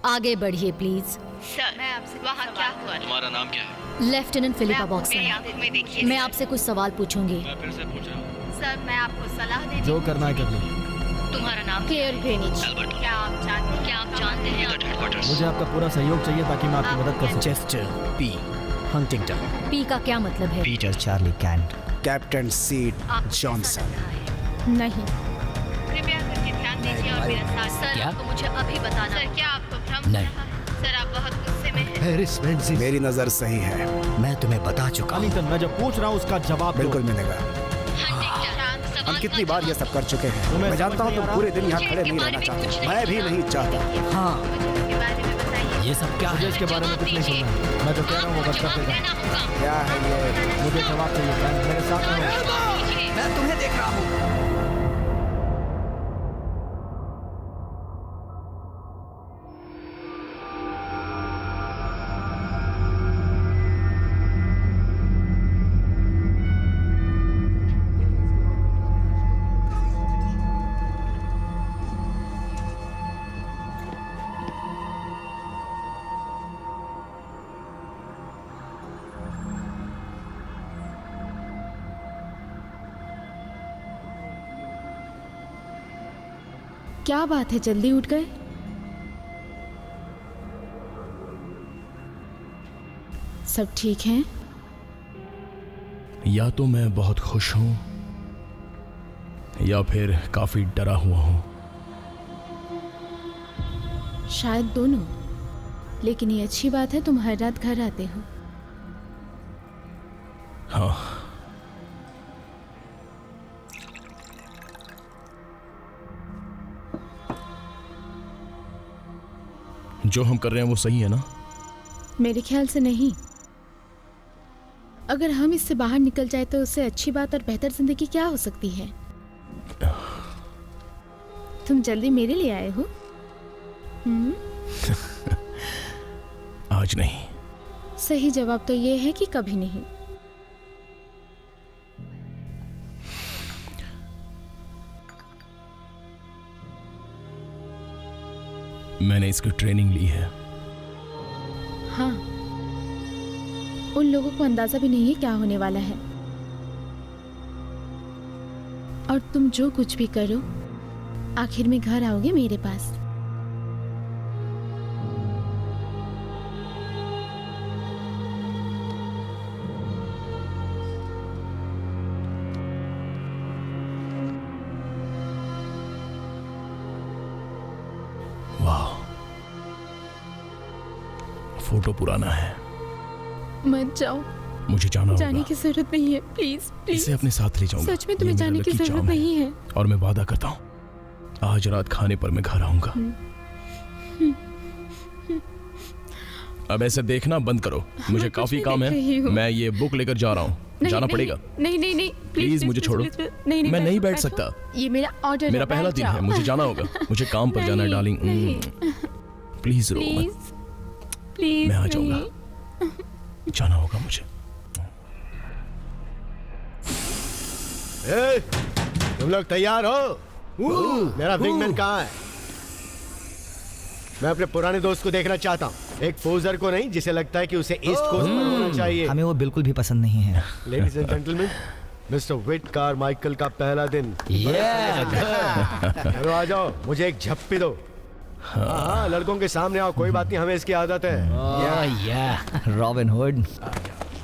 आगे बढ़िए please. Sir, मैं आपसे वहाँ क्या हुआ? तुम्हारा नाम क्या है? लेफ्टिनेंट फिलिपा मेरी बॉक्सर। आंखों में देखिए। मैं आपसे कुछ सवाल पूछूंगी। मैं फिर से पूछ रहा हूँ। सर, मैं आपको सलाह देती जो हूँ। करना है कर लो। तुम्हारा नाम क्लेयर ग्रेनिच। एल्बर्ट, क्या आप जानते हैं हेडक्वार्टर्स। मुझे आपका पूरा सहयोग चाहिए ताकि मैं आपकी मदद कर सकूं। Chester P Huntington. पी का क्या मतलब है? Peter Charlie Kent. Captain Sid Johnson. नहीं। कृपया करके ध्यान दीजिए और मेरे साथ। सर, क्या? आपको मुझे अभी बताना। सर, क्या आपको भ्रम नहीं। हो रहा है? सर, आप बहुत गुस्से में हैं। हैरिस वेंजिस। मेरी नजर सही है, मैं तुम्हें बता चुका हूँ। अर्लिंगटन, मैं जब पूछ रहा हूँ उसका जवाब दो। बिल्कुल मिलेगा। हम कितनी बार ये सब कर चुके हैं। तुम्हें मैं जानता हूँ तुम पूरे दिन यहाँ खड़े नहीं रहना चाहते। मैं भी नहीं चाहता। हाँ, के बारे में बताइए। ये सब क्या मुझे है? इसके बारे में कुछ नहीं सुनना है। मैं जो कह रहा हूँ वो बस करते जाओ। क्या है ये? मुझे जवाब चाहिए। फ्रैंक, मेरे साथ रहो। मैं तुम्हें देख रहा हूँ। क्या बात है, जल्दी उठ गए? सब ठीक हैं? या तो मैं बहुत खुश हूं या फिर काफी डरा हुआ हूं। शायद दोनों। लेकिन ये अच्छी बात है तुम हर रात घर आते हो। हाँ, जो हम कर रहे हैं वो सही है ना? मेरे ख्याल से नहीं। अगर हम इससे बाहर निकल जाए तो उससे अच्छी बात और बेहतर जिंदगी क्या हो सकती है? तुम जल्दी मेरे लिए आए हो? आज नहीं। सही जवाब तो ये है कि कभी नहीं। मैंने इसकी ट्रेनिंग ली है। हाँ, उन लोगों को अंदाजा भी नहीं है क्या होने वाला है। और तुम जो कुछ भी करो, आखिर में घर आओगे मेरे पास। वाह, फोटो पुराना है। मत जाओ। मुझे जाना जाने होगा। की जरूरत नहीं है, प्लीज प्लीज। इसे अपने साथ ले जाऊंगा। सच में तुम्हें ये मेरा जाने की लकी जरूरत चार्म है। नहीं है। और मैं वादा करता हूँ आज रात खाने पर मैं घर आऊंगा। अब ऐसे देखना बंद करो, मुझे काफी नहीं काम देख रही है। हूँ। मैं ये बुक लेकर जा रहा हूँ, नहीं, जाना नहीं, पड़ेगा। नहीं नहीं नहीं, प्लीज मुझे छोड़ो। नहीं, मैं नहीं बैठ बैठो। सकता। ये मेरा ऑर्डर मेरा पहला दिन है, मुझे जाना होगा। मुझे काम पर जाना है डार्लिंग। प्लीज रो मत, प्लीज मैं आ जाऊंगा। जाना होगा मुझे। ए, तुम लोग तैयार हो? मेरा विंगमैन कहाँ है? मैं अपने पुराने दोस्त को देखना चाहता हूँ, एक पोजर को नहीं जिसे लगता है कि उसे ईस्ट कोस्ट पर होना चाहिए। हमें वो बिल्कुल भी पसंद नहीं है। Ladies and gentleman, mister Whit Carmichael का पहला दिन। चलो आ जाओ, मुझे एक झप्पी दो। हाँ, लड़कों के सामने आओ, कोई बात नहीं, हमें इसकी आदत है। Robin hood.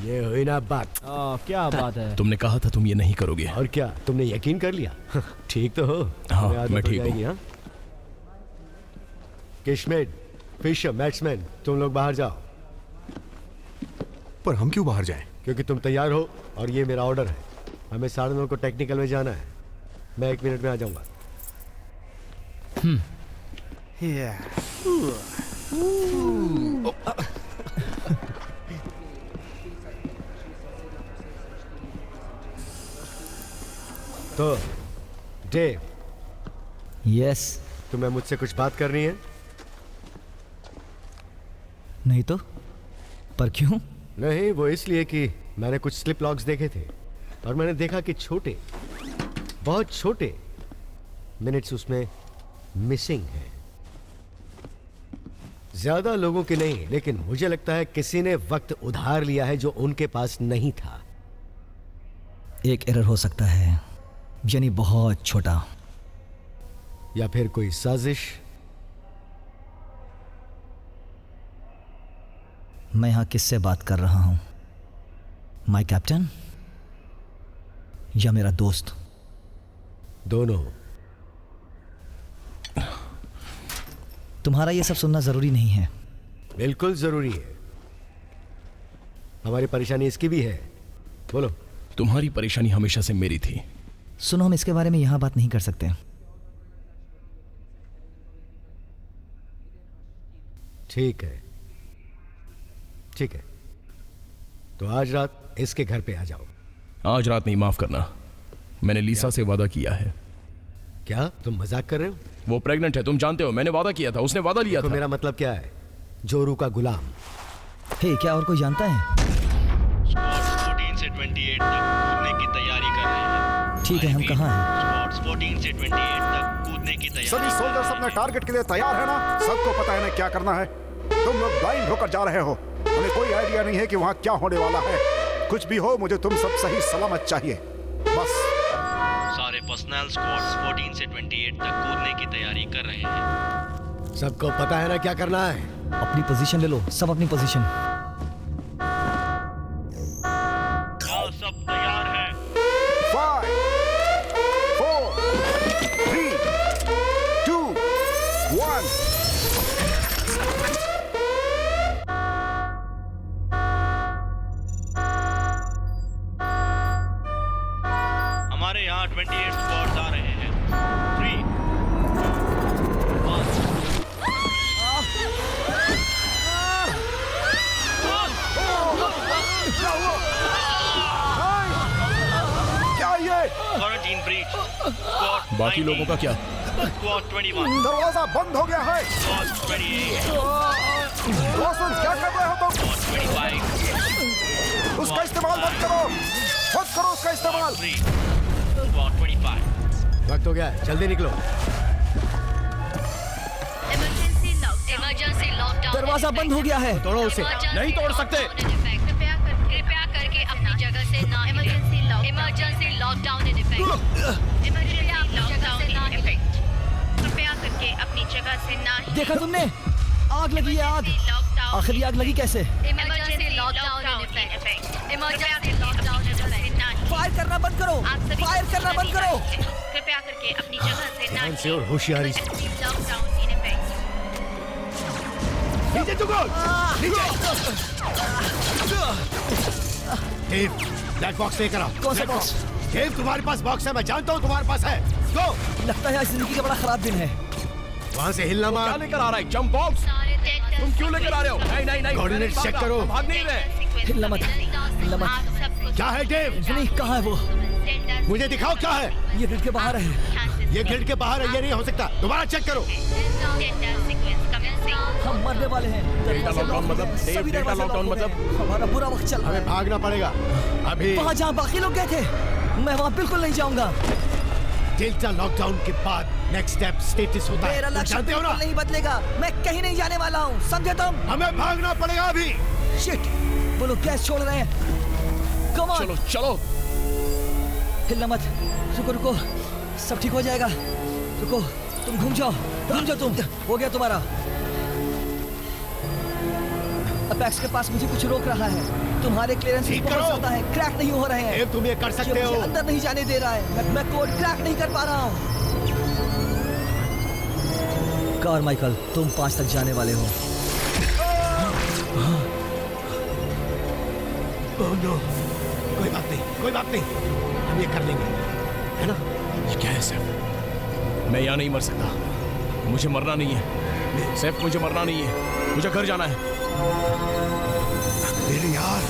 ये हुई ना बात। क्या बात है? तुमने कहा था तुम ये नहीं करोगे। और क्या तुमने यकीन कर लिया? ठीक तो हो? हाँ, हमें आदत मैं हो ठीक हूँ। जाएगी, हाँ? किशमेड, फिशर, बैट्समैन, तुम लोग बाहर जाओ। पर हम क्यों बाहर जाएं? क्योंकि तुम तैयार हो और ये मेरा ऑर्डर है। हमें 9:30 को टेक्निकल में जाना है। मैं 1 मिनट में आ जाऊंगा। तो डेव, यस। तुम्हें मुझसे कुछ बात करनी है? नहीं तो? पर क्यों? नहीं, वो इसलिए कि मैंने कुछ स्लिप लॉग्स देखे थे और मैंने देखा कि छोटे, बहुत छोटे मिनट्स उसमें मिसिंग है। ज्यादा लोगों की नहीं, लेकिन मुझे लगता है किसी ने वक्त उधार लिया है जो उनके पास नहीं था। एक एरर हो सकता है, यानी बहुत छोटा। या फिर कोई साजिश। मैं यहां किससे बात कर रहा हूं? माय कैप्टन या मेरा दोस्त? दोनों। तुम्हारा ये सब सुनना जरूरी नहीं है। बिल्कुल जरूरी है। हमारी परेशानी इसकी भी है। बोलो। तुम्हारी परेशानी हमेशा से मेरी थी। सुनो, हम इसके बारे में यहां बात नहीं कर सकते। ठीक है, ठीक है, तो आज रात इसके घर पे आ जाओ। आज रात नहीं, माफ करना, मैंने लीसा से वादा किया है। क्या तुम मजाक कर रहे हो? वो प्रेग्नेंट है, तुम जानते हो। मैंने वादा किया था, उसने वादा लिया तो था। मेरा मतलब क्या है? जोरू का गुलाम। हे, क्या और कोई जानता है? स्क्वाड्स 14 से 28 तक कूदने की तैयारी कर रहे हैं। ठीक है, हम कहाँ हैं? स्क्वाड्स 14 से 28 तक कूदने की तैयारी। सभी सोल्जर्स अपने टारगेट के लिए तैयार है ना? सबको पता है ना क्या करना है? तुम लोग ब्लाइंड होकर जा रहे हो, हमें कोई आइडिया नहीं है कि वहाँ क्या होने वाला है। कुछ भी हो, मुझे तुम सब सही सलामत चाहिए, बस। सारे पर्सनल स्क्वाड्स 14 से 28 तक कूदने की तैयारी कर रहे हैं। सबको पता है ना क्या करना है? अपनी पोजीशन ले लो, सब अपनी पोजीशन। हाँ, सब तैयार हैं। 5 4 3 2 1। हमारे यहाँ 28 स्क्वाड्स आ रहे हैं। 3 1। क्या ये? Quarantine breach. स्क्वाड बाकी लोगों का क्या? स्क्वाड 21, दरवाजा बंद हो गया है। स्क्वाड 28, रोशन, क्या कर रहे हो तुम? स्क्वाड 25, उसका इस्तेमाल मत करो, मत करो उसका इस्तेमाल। 3, स्क्वाड 25। वक्त हो गया है, जल्दी निकलो। Emergency lockdown. दरवाजा बंद हो गया है। तोड़ो उसे। नहीं तोड़ सकते। कृपया करके अपनी जगह से ना हिलें। Emergency lockdown in effect. Emergency lockdown in effect. कृपया करके अपनी जगह से ना हिलें। देखा तुमने? आग लगी है, आग। आखिर ये आग लगी कैसे? Emergency lockdown in effect. Emergency lockdown in effect. Fire करना बंद करो, फायर करना बंद करो। कृपया करके अपनी जगह से ना ध्यान से और होशियारी से। Lockdown in effect. नीचे झुको, नीचे। डेव, ब्लैक बॉक्स लेकर आओ। कौन सा बॉक्स? डेव, तुम्हारे पास बॉक्स है, मैं जानता हूँ तुम्हारे पास है। गो। लगता है आज जिंदगी का बड़ा खराब दिन है। वहाँ से हिलना क्या मत। लेकर आ रहा है? Jump box? तुम क्यों लेकर आ रहे हो? नहीं नहीं नहीं, कोऑर्डिनेट चेक करो। भाग नहीं रहे। हिलना मत, हिलना मत। क्या है डेव? नहीं, कहाँ है वो? मुझे दिखाओ क्या है। ये गेट के बाहर है। ये गेट के बाहर है, ये नहीं हो सकता। दोबारा चेक करो। हम मरने वाले हैं। डेटा लॉकडाउन मतलब? सभी डेटा दरवाजे लॉकडाउन लॉक हो मतलब? गए। हमारा बुरा वक्त चल रहा हमें है। भागना पड़ेगा अभी। वहाँ जहाँ बाकी लोग गए थे, मैं वहाँ बिल्कुल नहीं जाऊंगा। डेल्टा लॉकडाउन के बाद नेक्स्ट स्टेप स्टेटस होता है। मेरा तुम लक्ष्य जानते हो ना? बिल्कुल नहीं बदलेगा। मैं कहीं नहीं जाने वाला हूँ, समझे तुम? हमें भागना पड़ेगा अभी। शिट, वो लोग गैस छोड़ रहे हैं। कम ऑन, चलो चलो। हिलना मत। रुको रुको, सब ठीक हो जाएगा। रुको, तुम घूम जाओ तुम। हो गया तुम्हारा। अपेक्स के पास मुझे कुछ रोक रहा है। तुम्हारे क्लियरेंस ठीक बहुत करो। ज्यादा है, क्रैक नहीं हो रहे हैं। डेव, तुम ये कर ये सकते हो। मुझे अंदर नहीं जाने दे रहा है। मैं कोड क्रैक नहीं कर पा रहा हूँ। कारमाइकल, तुम 5 तक जाने वाले हो। ओह नो, कोई बात नहीं, कोई बात नहीं, हम ये कर लेंगे, है ना? ये क्या है सैफ? मैं यहाँ नहीं मर सकता। मुझे मरना नहीं है सैफ, मुझे मरना नहीं है। मुझे घर जाना है। मेरे यार।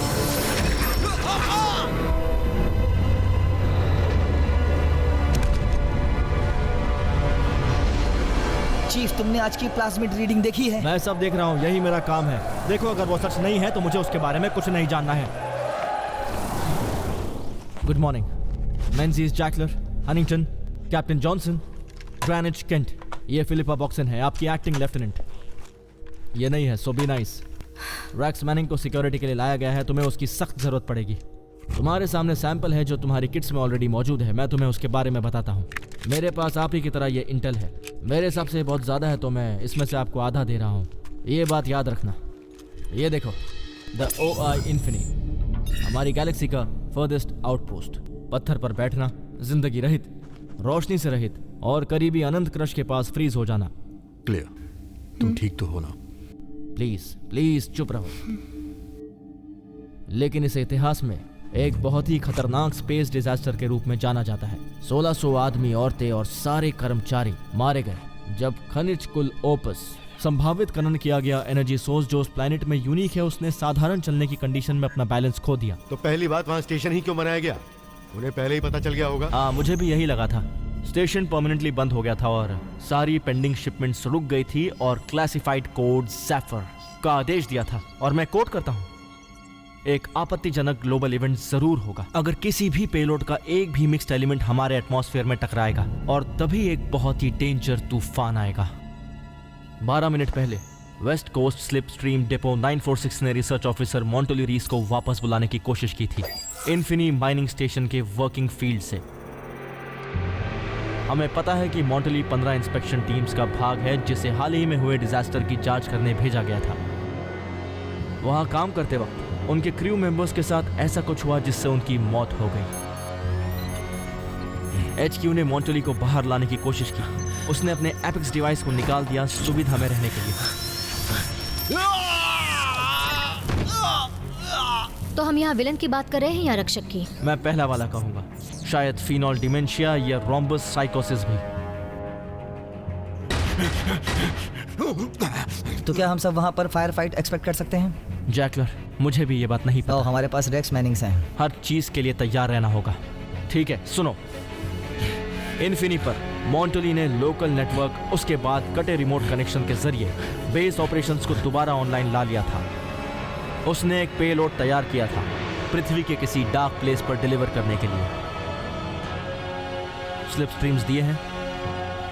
चीफ, तुमने आज की प्लाज्मिड रीडिंग देखी है? मैं सब देख रहा हूँ, यही मेरा काम है। देखो, अगर वो सच नहीं है तो मुझे उसके बारे में कुछ नहीं जानना है। Good morning, Menzies Jackler, Hannington, captain Johnson, Grenich Kent. ये फिलिपा बॉक्सन है, आपकी एक्टिंग लेफ्टिनेंट। ये नहीं है, so be nice. Rex Manning को सिक्योरिटी के लिए लाया गया है, तुम्हें उसकी सख्त जरूरत पड़ेगी। तुम्हारे सामने सैंपल है जो तुम्हारी किट्स में ऑलरेडी मौजूद है, मैं तुम्हें उसके बारे में बताता हूँ। मेरे पास आप ही की तरह ये इंटेल है, मेरे हिसाब से बहुत ज़्यादा है, तो मैं इसमें से आपको आधा दे रहा हूँ। ये बात याद रखना। ये देखो, द OI Infinity, हमारी गैलेक्सी का फर्देस्ट आउटपोस्ट। पत्थर पर बैठना, जिंदगी रहित, रोशनी से रहित और करीबी अनंत क्रश के पास फ्रीज हो जाना। क्लियर, तुम ठीक तो हो ना? प्लीज प्लीज चुप रहो। लेकिन इस इतिहास में एक बहुत ही खतरनाक स्पेस डिजास्टर के रूप में जाना जाता है। 1600 आदमी, औरतें और सारे कर्मचारी मारे गए जब खनिज कुल ओपस संभावित खनन किया गया एनर्जी सोर्स जो उस प्लैनेट में यूनिक है, उसने साधारण चलने की कंडीशन में अपना बैलेंस खो दिया। तो पहली बात वहाँ स्टेशन ही क्यों बनाया गया? उन्हें पहले ही पता चल गया होगा। हाँ, मुझे भी यही लगा था। स्टेशन परमानेंटली बंद हो गया था और सारी पेंडिंग शिपमेंट्स रुक गई थी और क्लासिफाइड कोड ज़ैफर का आदेश दिया था। और मैं कोट करता हूँ, एक आपत्तिजनक ग्लोबल इवेंट जरूर होगा अगर किसी भी पेलोड का एक भी मिक्स्ड एलिमेंट हमारे एटमॉस्फेयर में टकराएगा, और तभी एक बहुत ही डेंजर तूफान आएगा। 12 मिनट पहले West Coast slipstream depot 946 ने रिसर्च ऑफिसर मॉन्टोली रीस को वापस बुलाने की कोशिश की थी इन्फिनी माइनिंग स्टेशन के वर्किंग फील्ड से। हमें पता है कि मॉन्टोली 15 इंस्पेक्शन टीम्स का भाग है जिसे हाल ही में हुए डिजास्टर की जांच करने भेजा गया था। वहां काम करते वक्त उनके क्रू मेंबर्स के साथ ऐसा कुछ हुआ जिससे उनकी मौत हो गई। HQ ने मॉन्टोली को बाहर लाने की कोशिश की। उसने अपने एपिक्स डिवाइस को निकाल दिया सुविधा में रहने के लिए। तो हम यहाँ विलन की बात कर रहे हैं या रक्षक की? मैं पहला वाला कहूंगा, शायद फिनॉल डिमेंशिया या रोम्बस साइकोसिस भी। तो क्या हम सब वहाँ पर फायर फाइट एक्सपेक्ट कर सकते हैं? जैकलर, मुझे भी ये बात नहीं पता। तो हमारे पास रैक्स मैनिंग्स हैं। हर चीज के लिए तैयार रहना होगा। ठीक है, सुनो। इन्फिनी पर मॉन्टोली ने लोकल नेटवर्क, उसके बाद कटे रिमोट कनेक्शन के जरिए बेस ऑपरेशंस को दोबारा ऑनलाइन ला लिया था। उसने एक पेलोड तैयार किया था पृथ्वी के किसी डार्क प्लेस पर डिलीवर करने के लिए। स्लिप स्ट्रीम्स दिए हैं।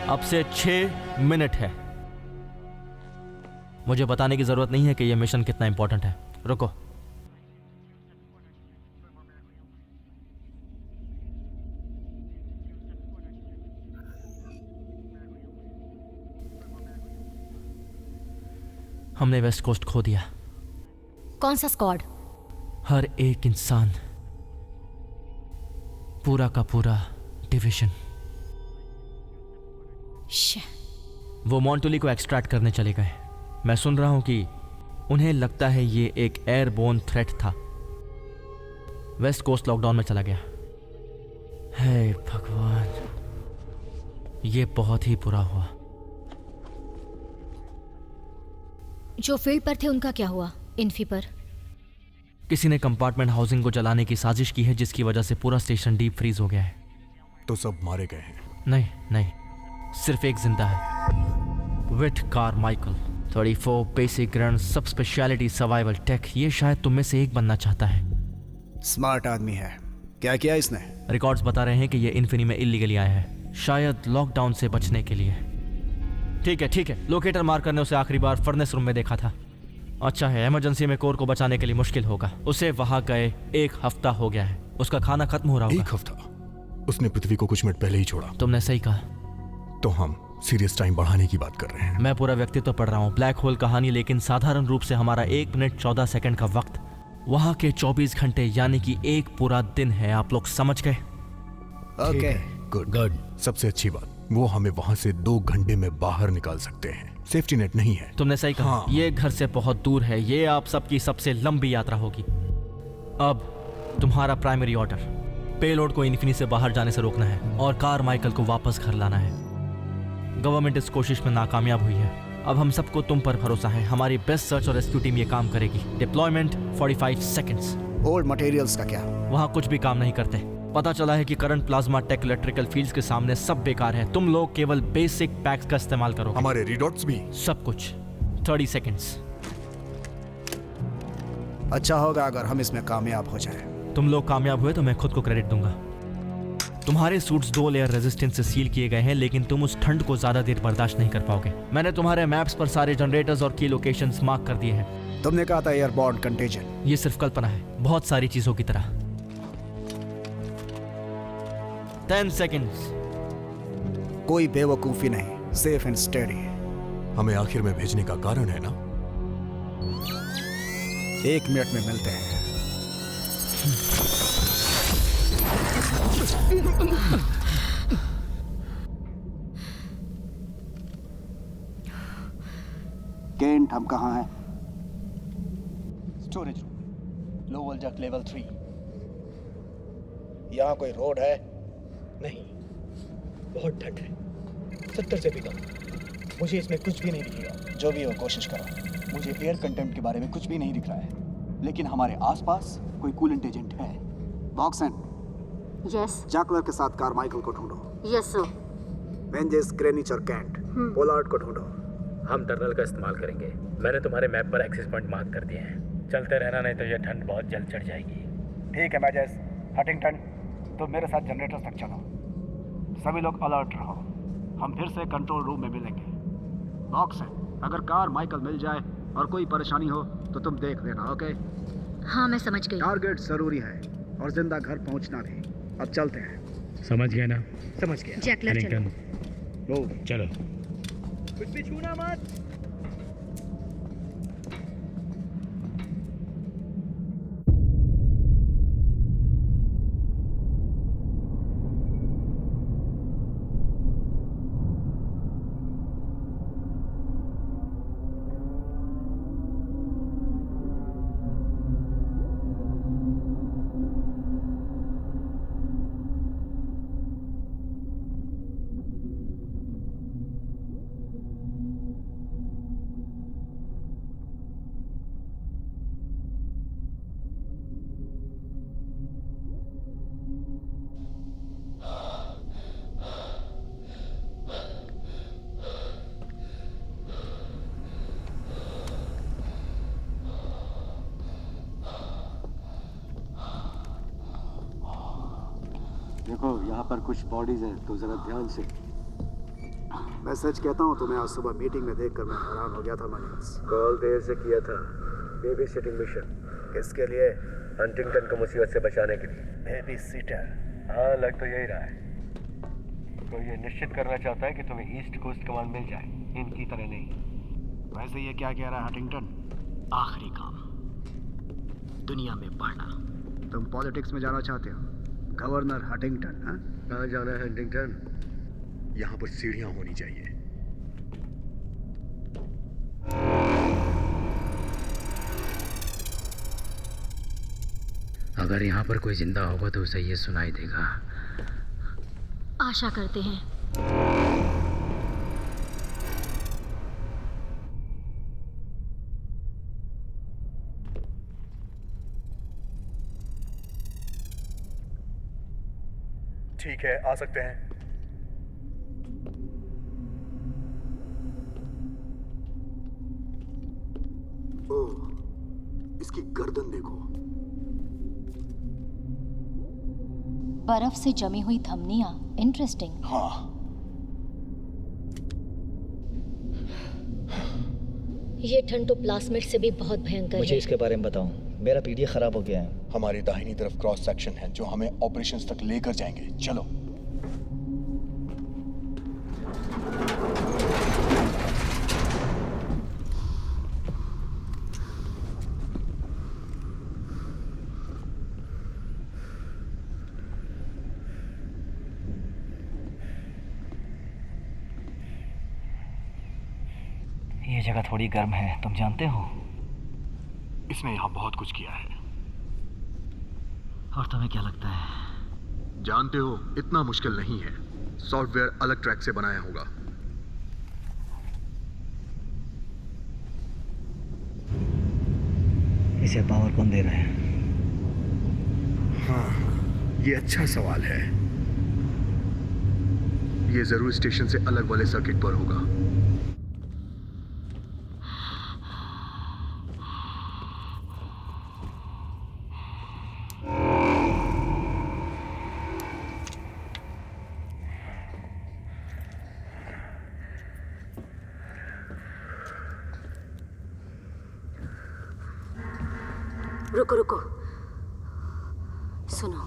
अब से 6 मिनट है। मुझे बताने की जरूरत नहीं है कि यह मिशन कितना इंपॉर्टेंट है। रुको। हमने वेस्ट कोस्ट खो दिया। कौन सा स्क्वाड? हर एक इंसान, पूरा का पूरा डिवीजन। वो मॉन्टोली को एक्सट्रैक्ट करने चले गए। मैं सुन रहा हूं कि उन्हें लगता है ये एक एयरबोर्न थ्रेट था। वेस्ट कोस्ट लॉकडाउन में चला गया। हे भगवान, ये बहुत ही बुरा हुआ। जो फील्ड पर थे उनका क्या हुआ? इन्फी पर किसी ने कंपार्टमेंट हाउसिंग को जलाने की साजिश की है जिसकी वजह से पूरा स्टेशन डीप फ्रीज हो गया है। तो सब मारे गए हैं? नहीं नहीं, सिर्फ एक जिंदा है, विट कारमाइकल। 34 बेसिक ग्रेड सब स्पेशलिटी सर्वाइवल टेक। ये शायद तुम में से एक बनना चाहता है। स्मार्ट आदमी है। क्या किया इसने? रिकॉर्ड्स बता रहे हैं कि ये इन्फिनी में इलीगली आया है, शायद लॉकडाउन से बचने के लिए। ठीक है, लोकेटर मार्कर ने उसे आखिरी बार फर्नेस रूम में देखा था। अच्छा है, इमरजेंसी में कोर को बचाने के लिए मुश्किल होगा। उसे वहां गए 1 हफ्ता हो गया है। उसका खाना खत्म हो रहा होगा। 1 हफ्ता? उसने पृथ्वी को कुछ मिनट पहले ही छोड़ा। तुमने सही कहा। तो हम सीरियस टाइम बढ़ाने की बात कर रहे हैं। मैं पूरा व्यक्तित्व पढ़ रहा हूँ, ब्लैक होल कहानी, लेकिन साधारण रूप से हमारा 1 मिनट 14 सेकंड का वक्त वहां के 24 घंटे यानी कि एक पूरा दिन है। आप लोग समझ गए? Okay, good. सबसे अच्छी बात, वो हमें वहां से 2 घंटे में बाहर निकाल सकते हैं। सेफ्टी नेट नहीं है। तुमने सही कहा। हाँ। ये घर से बहुत दूर है। ये आप सबकी सबसे लंबी यात्रा होगी। अब तुम्हारा प्राइमरी ऑर्डर, पेलोड को इन्फिनी से बाहर जाने से रोकना है और कारमाइकल को वापस घर लाना है। गवर्नमेंट इस कोशिश में नाकामयाब हुई है। अब हम सबको तुम पर भरोसा है। हमारी बेस्ट सर्च और रेस्क्यू टीम ये काम करेगी। Deployment 45 seconds. ओल्ड मटेरियल्स का क्या? वहां कुछ भी काम नहीं करते। पता चला है कि current plasma tech electrical fields के सामने सब बेकार है। तुम लोग केवल बेसिक पैक्स का इस्तेमाल करोगे। हमारे रिडॉट्स भी? सब कुछ। 30 सेकेंड्स। अच्छा होगा अगर हम इसमें कामयाब हो जाएं। तुम लोग कामयाब हुए तो मैं खुद को क्रेडिट दूंगा। तुम्हारे सूट्स 2 लेयर रेजिस्टेंस से सील किए गए हैं, लेकिन तुम उस ठंड को ज्यादा देर बर्दाश्त नहीं कर पाओगे। मैंने तुम्हारे मैप्स पर सारे जनरेटर्स और की लोकेशंस मार्क कर दिए हैं। तुमने कहा था एयरबॉर्न कंटेजन। ये सिर्फ कल्पना है, बहुत सारी चीजों की तरह। 10 सेकेंड्स। कोई बेवकूफी नहीं, सेफ एंड स्टेडी। हमें आखिर में भेजने का कारण है ना? 1 मिनट में मिलते हैं। केंट, हम कहाँ हैं? Storage room, lower jack level 3। यहाँ कोई रोड है? नहीं, बहुत ठंड है, 70 से भी कम। मुझे इसमें कुछ भी नहीं दिखेगा। जो भी हो, कोशिश करो। मुझे एयर कंटेंट के बारे में कुछ भी नहीं दिख रहा है, लेकिन हमारे आसपास कोई कूलेंट एजेंट है। बॉक्सन, यस जैकलर के साथ कारमाइकल को ढूंढो। Yes sir. वेंजेस, ग्रेनिच और कैंट, पोलार्ड को ढूंढो। हम टनल का इस्तेमाल करेंगे। मैंने तुम्हारे मैप पर एक्सेस पॉइंट मार्क कर दिए हैं। चलते रहना, नहीं तो यह ठंड बहुत जल्द चढ़ जाएगी। ठीक है मैजेस। हटिंगटन, तुम मेरे साथ जनरेटर तक चलो। सभी लोग अलर्ट रहो। हम फिर से कंट्रोल रूम में मिलेंगे। बॉक्सन, अगर कारमाइकल मिल जाए और कोई परेशानी हो तो तुम देख लेना, ओके? हाँ, मैं समझ गई। टारगेट जरूरी है और जिंदा घर पहुंचना भी। अब चलते हैं। समझ गया ना? समझ गया। जैकलर चलो। चलो। कुछ भी छूना मत। देखो, यहाँ पर कुछ बॉडीज हैं, तो जरा ध्यान से। मैं सच कहता हूँ, तुम्हें आज सुबह मीटिंग में देखकर मैं हैरान हो गया था। मैनियल्स कॉल देर से किया था। Baby sitting mission. किसके लिए? हंटिंगटन को मुसीबत से बचाने के लिए। Baby seater? हाँ, लग तो यही रहा है। तो ये निश्चित करना चाहता है कि तुम्हें ईस्ट कोस्ट कमांड मिल जाए, इनकी तरह नहीं। वैसे ये क्या कह रहा है हंटिंगटन? आखिरी काम, दुनिया में बढ़ना। तुम पॉलिटिक्स में जाना चाहते हो? Governor Huntington? हाँ, कहाँ जाना है हंटिंगटन? यहाँ पर सीढ़ियां होनी चाहिए। अगर यहाँ पर कोई जिंदा होगा तो उसे ये सुनाई देगा। आशा करते हैं। ठीक है, आ सकते हैं। ओह, इसकी गर्दन देखो। बर्फ से जमी हुई धमनियां। इंटरेस्टिंग। हाँ, ये ठंड तो प्लाज्मिड से भी बहुत भयंकर मुझे है। इसके बारे में बताओ, मेरा पीडीए खराब हो गया है। हमारी दाहिनी तरफ क्रॉस सेक्शन है जो हमें ऑपरेशंस तक लेकर जाएंगे। चलो। ये जगह थोड़ी गर्म है, तुम जानते हो। इसने यहाँ बहुत कुछ किया है। और तुम्हें क्या लगता है? जानते हो, इतना मुश्किल नहीं है। सॉफ्टवेयर अलग ट्रैक से बनाया होगा। इसे पावर कौन दे रहा है? हाँ, ये अच्छा सवाल है। ये जरूर स्टेशन से अलग वाले सर्किट पर होगा। रुको रुको, सुनो,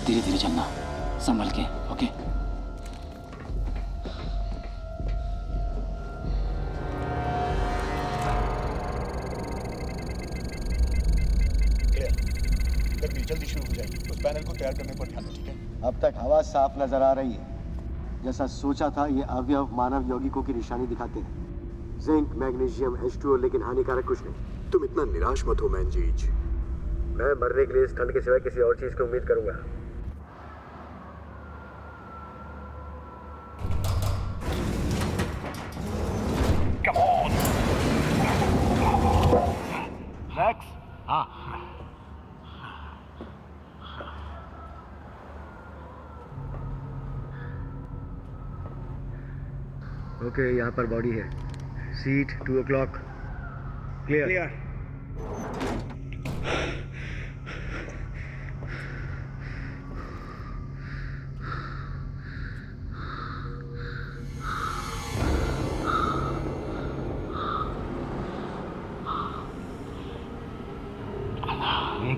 धीरे धीरे चलना, संभल के, ओके? गर्मी जल्दी शुरू हो जाएगी, उस पैनल को तैयार करने पर ध्यान दो, ठीक है? अब तक हवा साफ नजर आ रही है। जैसा सोचा था, ये अवयव मानव यौगिकों की निशानी दिखाते हैं। जिंक, मैग्नीशियम, H2O, लेकिन हानिकारक कुछ नहीं। तुम इतना निराश मत हो मैनजीज। मैं मरने के लिए इस ठंड के सिवाय किसी और चीज की उम्मीद करूंगा। Come on! मैक्स, हाँ। ओके, यहाँ पर बॉडी है। Seat 2 o'clock। क्लियर। ये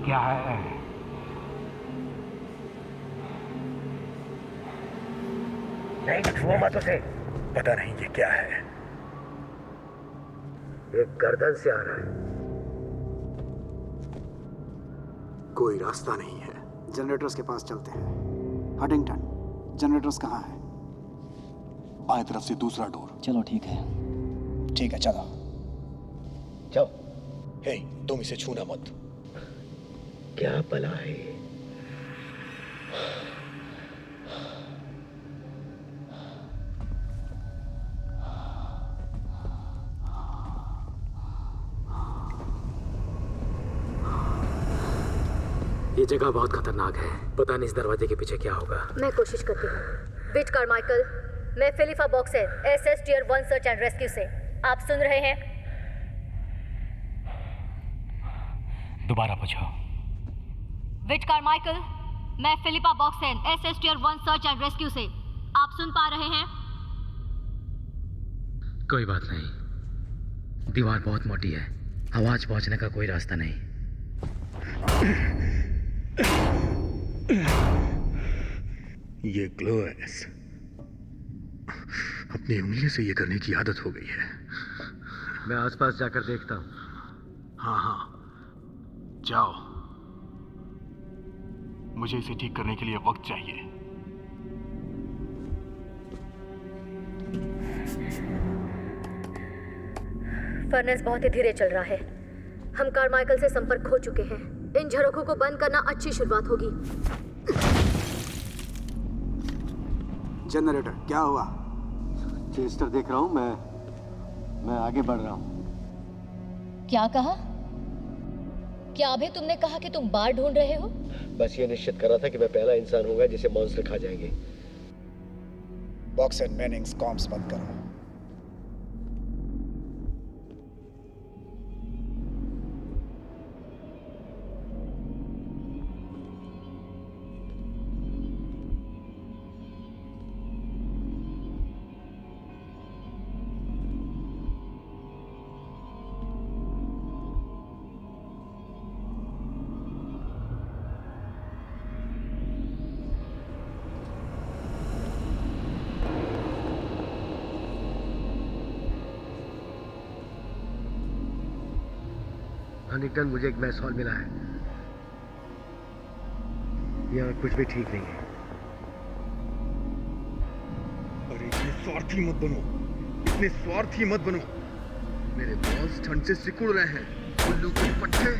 क्या है? नहीं, छुओ मत उसे। पता नहीं ये क्या है। ये गर्दन से आ रहा है। कोई रास्ता नहीं है। जनरेटर्स के पास चलते हैं। हडिंगटन, जनरेटर्स कहाँ है? बाएं तरफ से दूसरा डोर। चलो ठीक है। ठीक है, चलो। जाओ। हे, तुम इसे छूना मत। क्या भला है? ये जगह बहुत खतरनाक है। पता नहीं इस दरवाजे के पीछे क्या होगा। मैं कोशिश करती हूँ। विच कारमाइकल, मैं Philippa boxer, SS Tier 1 search and rescue से। आप सुन रहे हैं? दोबारा पूछो। विच कारमाइकल, मैं Philippa boxer, SS Tier 1 search and rescue से। आप सुन पा रहे हैं? कोई बात नहीं, दीवार बहुत मोटी है, आवाज पहुंचने का कोई रास्ता नहीं। ये ग्लोएस, अपनी उंगली से ये करने की आदत हो गई है। मैं आसपास जाकर देखता हूँ। हाँ, जाओ। मुझे इसे ठीक करने के लिए वक्त चाहिए। फर्नेस बहुत ही धीरे चल रहा है। हम कारमाइकल से संपर्क खो चुके हैं। इन झरोखों को बंद करना अच्छी शुरुआत होगी। जनरेटर, क्या हुआ? चेस्टर देख रहा हूँ। मैं आगे बढ़ रहा हूँ। क्या कहा? क्या अभी तुमने कहा कि तुम बार ढूंढ रहे हो? बस ये निश्चित कर रहा था कि मैं पहला इंसान होऊंगा जिसे मॉन्स्टर खा जाएंगे। बॉक्स एंड मैनिंग्स कॉम्स बंद करो। हनिंगटन, मुझे एक मैस हॉल मिला है। यहाँ कुछ भी ठीक नहीं है। अरे इतने स्वार्थी मत बनो, इतने स्वार्थी मत बनो। मेरे बॉस ठंड से सिकुड़ रहे हैं। उल्लू के पट्टे।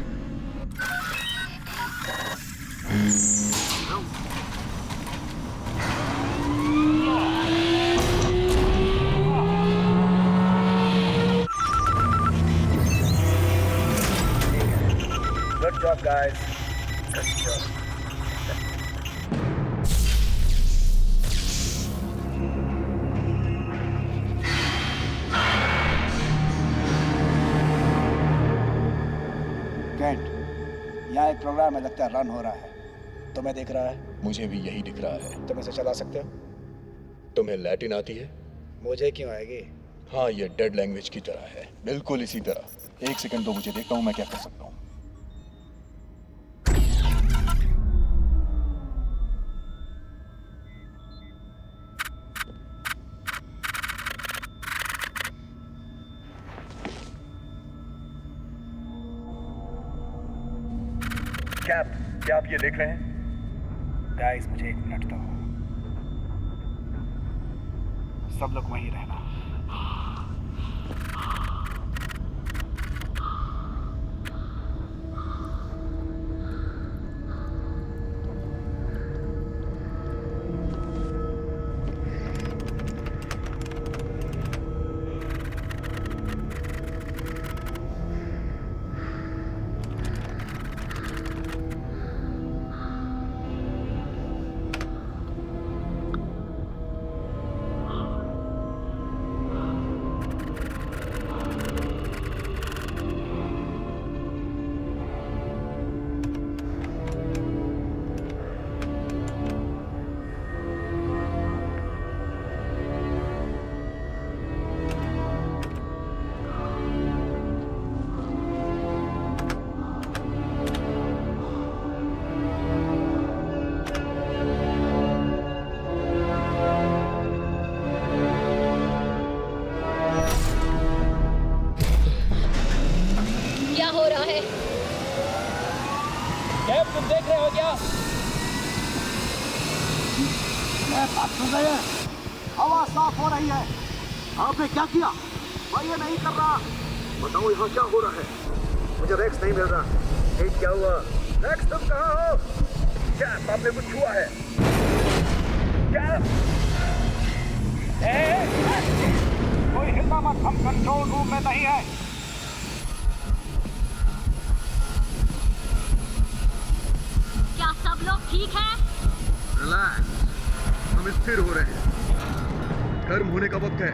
Good job, guys. Good job. Kent, यहाँ एक प्रोग्राम है, लगता है रन हो रहा है। तुम्हें दिख रहा है? मुझे भी यही दिख रहा है। तुम इसे चला सकते हो? तुम्हें लैटिन आती है? मुझे क्यों आएगी? हाँ, ये डेड लैंग्वेज की तरह है, बिल्कुल इसी तरह। 1 सेकंड दो, मुझे देखता हूँ मैं क्या कर सकता हूँ। कैप, क्या आप ये देख रहे हैं? गाइस, मुझे 1 मिनट दो। सब लोग वहीं रहना। हवा साफ हो रही है। आपने क्या किया? मैं ये नहीं कर रहा। बताओ यहाँ क्या हो रहा है? मुझे रेक्स नहीं मिल रहा। क्या हुआ? रेक्स, तुम कहाँ हो? क्या आपने कुछ छुआ है? क्या? कोई हिलना मत, हम कंट्रोल रूम में नहीं है। क्या सब लोग ठीक हैं? रिलैक्स, हम स्थिर हो रहे हैं। गर्म होने का वक्त है।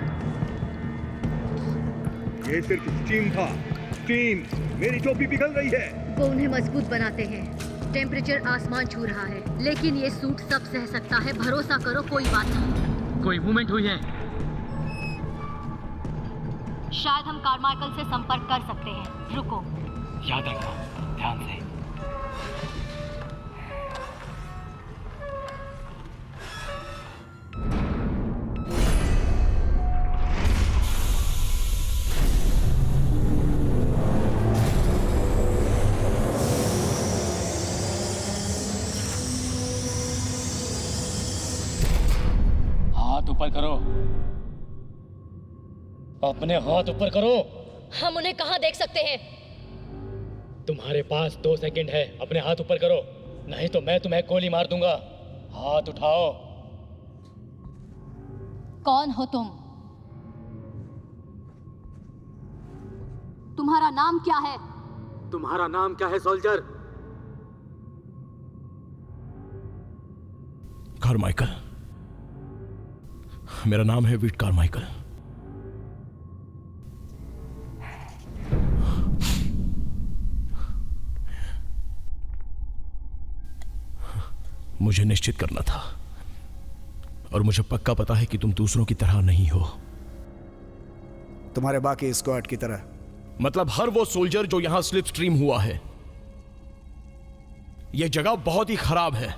ये सिर्फ स्टीम था। स्टीम, मेरी टोपी पिघल रही है। वो उन्हें मजबूत बनाते हैं। टेम्परेचर आसमान छू रहा है, लेकिन ये सूट सब सह सकता है। भरोसा करो, कोई बात नहीं। कोई मूवमेंट हुई है? शायद हम कारमाइकल से संपर्क कर सकते हैं। रुको। याद रखना, ध्यान से। हाथ ऊपर करो। अपने हाथ ऊपर करो। हम उन्हें कहाँ देख सकते हैं? तुम्हारे पास 2 सेकंड है। अपने हाथ ऊपर करो, नहीं तो मैं तुम्हें गोली मार दूंगा। हाथ उठाओ। कौन हो तुम? तुम्हारा नाम क्या है? तुम्हारा नाम क्या है, सोल्जर? कारमाइकल। मेरा नाम है वीट कारमाइकल। मुझे निश्चित करना था, और मुझे पक्का पता है कि तुम दूसरों की तरह नहीं हो। तुम्हारे बाकी स्क्वाड की तरह। मतलब हर वो सोल्जर जो यहां स्लिप स्ट्रीम हुआ है। यह जगह बहुत ही खराब है।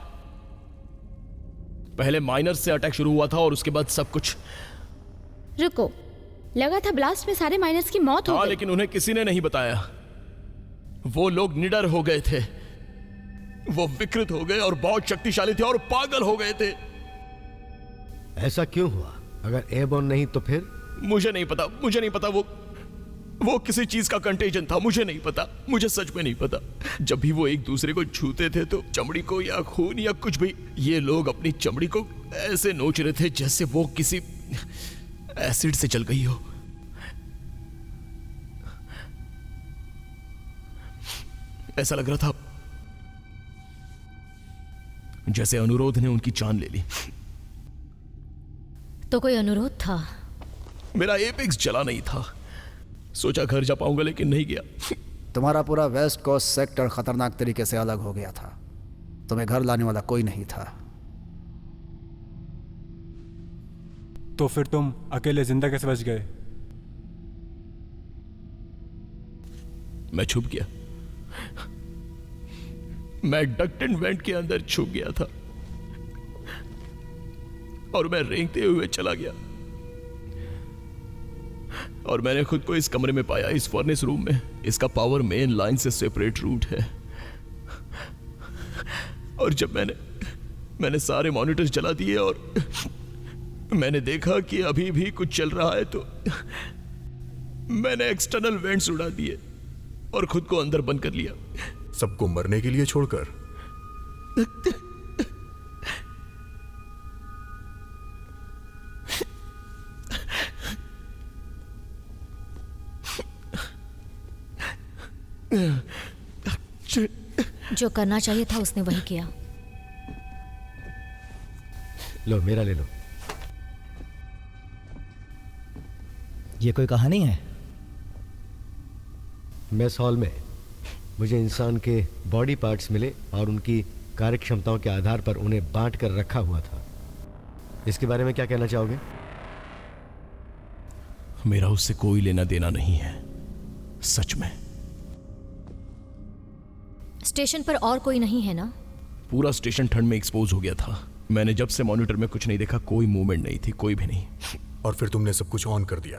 पहले माइनर्स से अटैक शुरू हुआ था और उसके बाद सब कुछ। रुको, लगा था ब्लास्ट में सारे माइनर्स की मौत हो गई। लेकिन उन्हें किसी ने नहीं बताया। वो लोग निडर हो गए थे, वो विकृत हो गए और बहुत शक्तिशाली थे और पागल हो गए थे। ऐसा क्यों हुआ? अगर एयरबोर्न नहीं तो फिर? मुझे नहीं पता। वो किसी चीज का कंटेजन था। मुझे नहीं पता, मुझे सच में नहीं पता। जब भी वो एक दूसरे को छूते थे तो चमड़ी को या खून या कुछ भी, ये लोग अपनी चमड़ी को ऐसे नोच रहे थे जैसे वो किसी एसिड से जल गई हो। ऐसा लग रहा था जैसे अनुरोध ने उनकी जान ले ली। तो कोई अनुरोध था? मेरा एपेक्स जला नहीं था। सोचा घर जा पाऊंगा, लेकिन नहीं गया। तुम्हारा पूरा वेस्ट कोस्ट सेक्टर खतरनाक तरीके से अलग हो गया था। तुम्हें घर लाने वाला कोई नहीं था। तो फिर तुम अकेले जिंदा कैसे बच गए? मैं छुप गया। मैं डक्ट एंड वेंट के अंदर छुप गया था और मैं रेंगते हुए चला गया और मैंने खुद को इस कमरे में पाया, इस फर्नेस रूम में। इसका पावर मेन लाइन से सेपरेट रूट है। और जब मैंने सारे मॉनिटर्स जला दिए और मैंने देखा कि अभी भी कुछ चल रहा है, तो मैंने एक्सटर्नल वेंट्स उड़ा दिए और खुद को अंदर बंद कर लिया। सबको मरने के लिए छोड़कर। जो करना चाहिए था उसने वही किया। लो मेरा ले लो। ये कोई कहानी है? मैस हॉल में मुझे इंसान के बॉडी पार्ट्स मिले और उनकी कार्यक्षमताओं के आधार पर उन्हें बांट कर रखा हुआ था। इसके बारे में क्या कहना चाहोगे? मेरा उससे कोई लेना देना नहीं है, सच में। स्टेशन पर और कोई नहीं है ना? पूरा स्टेशन ठंड में एक्सपोज हो गया था। मैंने जब से मॉनिटर में कुछ नहीं देखा, कोई मूवमेंट नहीं थी, कोई भी नहीं। और फिर तुमने सब कुछ ऑन कर दिया,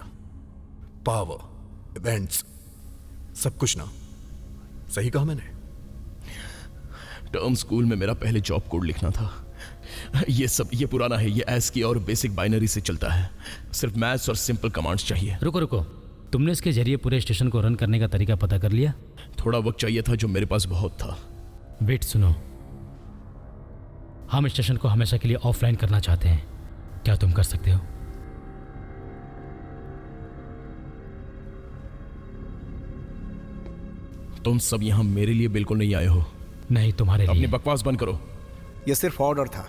पावर, इवेंट्स, सब कुछ ना। सही कहा मैंने? टर्म स्कूल में मेरा पहले जॉब कोड लिखना था। ये पुराना है, ये ASCII और बेसिक बाइनरी से चलता है। सिर्फ मैथ्स और सिंपल कमांड्स चाहिए। रुको, तुमने इसके जरिए पूरे स्टेशन को रन करने का तरीका पता कर लिया? थोड़ा वक्त चाहिए था जो मेरे पास बहुत था। वेट, सुनो, हम स्टेशन को हमेशा के लिए ऑफलाइन करना चाहते हैं। क्या तुम कर सकते हो? तुम सब यहां मेरे लिए बिल्कुल नहीं आए हो। नहीं, तुम्हारे लिए। अपनी बकवास बंद करो। ये सिर्फ ऑर्डर था।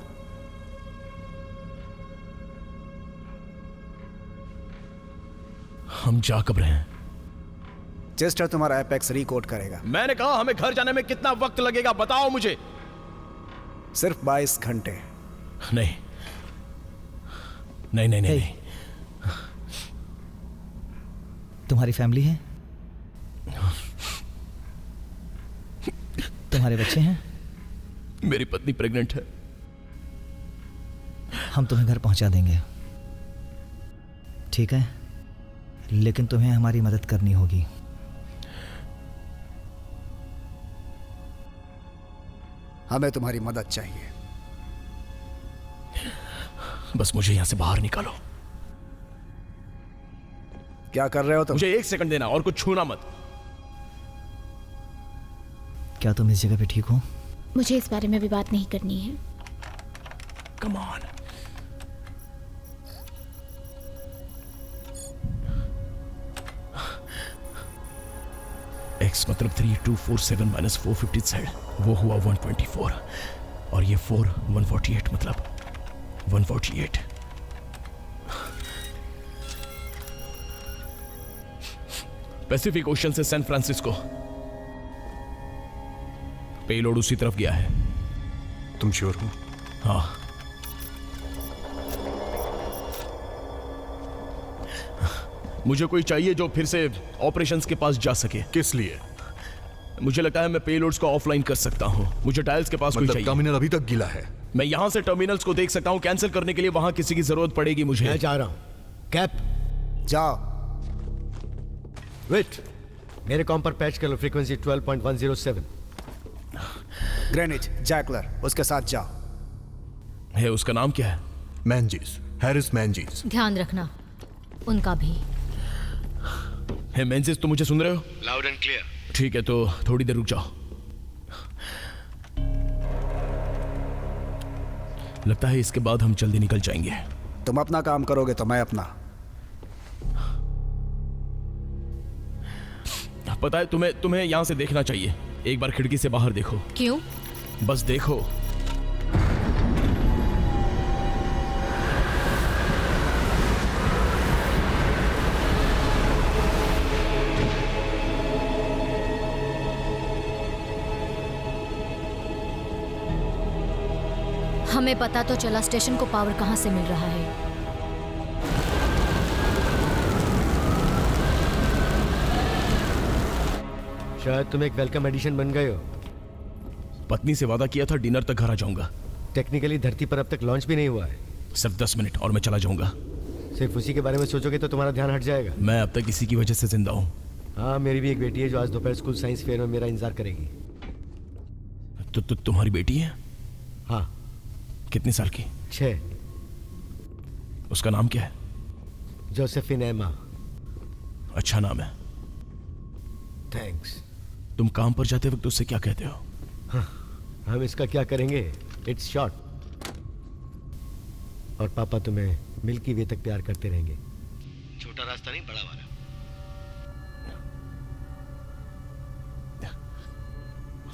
हम जा कब रहे हैं? चेस्टर तुम्हारा एपेक्स रिकोड करेगा। मैंने कहा हमें घर जाने में कितना वक्त लगेगा, बताओ मुझे। सिर्फ 22 घंटे। नहीं। तुम्हारी फैमिली है? तुम्हारे बच्चे हैं? मेरी पत्नी प्रेग्नेंट है। हम तुम्हें घर पहुंचा देंगे, ठीक है? लेकिन तुम्हें हमारी मदद करनी होगी। हमें तुम्हारी मदद चाहिए। बस मुझे यहां से बाहर निकालो। क्या कर रहे हो तुम? मुझे 1 सेकंड देना और कुछ छूना मत। क्या तुम इस जगह पे ठीक हो? मुझे इस बारे में भी बात नहीं करनी है। Come on. X मतलब 3247 माइनस 457, वो हुआ 124 और ये 4 148 मतलब 148। पैसिफिक ओशन से सैन फ्रांसिस्को। पेलोड उसी तरफ गया है। तुम श्योर हो? हाँ। मुझे कोई चाहिए जो फिर से ऑपरेशंस के पास जा सके। किस लिए? मुझे लगता है मैं पेलोड्स को ऑफलाइन कर सकता हूं। मुझे टाइल्स के पास कोई चाहिए। टर्मिनल अभी तक गीला है। मैं यहां से टर्मिनल्स को देख सकता हूं। कैंसिल करने के लिए वहां किसी की जरूरत पड़ेगी मुझे। मैं जा रहा हूं। कैप जाओ। वेट, मेरे कॉम पर पैच कर लो। फ्रीक्वेंसी 12.107। ग्रेनिच, जैकलर, उसके साथ जाओ। है, उसका नाम क्या है? Meninges, Harris meninges. ध्यान रखना उनका भी। है मैनजीज, तुम मुझे सुन रहे हो? Loud and clear. ठीक है, तो थोड़ी देर रुक जाओ। लगता है इसके बाद हम जल्दी निकल जाएंगे। तुम अपना काम करोगे तो मैं अपना। पता है तुम्हें यहां से देखना चाहिए। एक बार खिड़की से बाहर देखो। क्यों? बस देखो। हमें पता तो चला स्टेशन को पावर कहां से मिल रहा है। शायद तुम एक वेलकम एडिशन बन गए हो। पत्नी से वादा किया था डिनर तक घर आ जाऊंगा। टेक्निकली धरती पर अब तक लॉन्च भी नहीं हुआ है। सिर्फ 10 मिनट और मैं चला जाऊंगा। सिर्फ उसी के बारे में सोचोगे तो तुम्हारा ध्यान हट जाएगा। मैं अब तक इसी की वजह से जिंदा हूँ। हाँ, मेरी भी एक बेटी है जो आज दोपहर स्कूल साइंस फेयर में मेरा इंतजार करेगी। तो तुम्हारी बेटी है? हाँ। कितने साल की? 6। उसका नाम क्या है? जोसेफिन एमा। अच्छा नाम है। थैंक्स। तुम काम पर जाते वक्त उससे क्या कहते हो? हाँ, हम इसका क्या करेंगे, इट्स शॉर्ट। और पापा तुम्हें मिल्की वे तक प्यार करते रहेंगे। छोटा रास्ता नहीं, बड़ा वाला।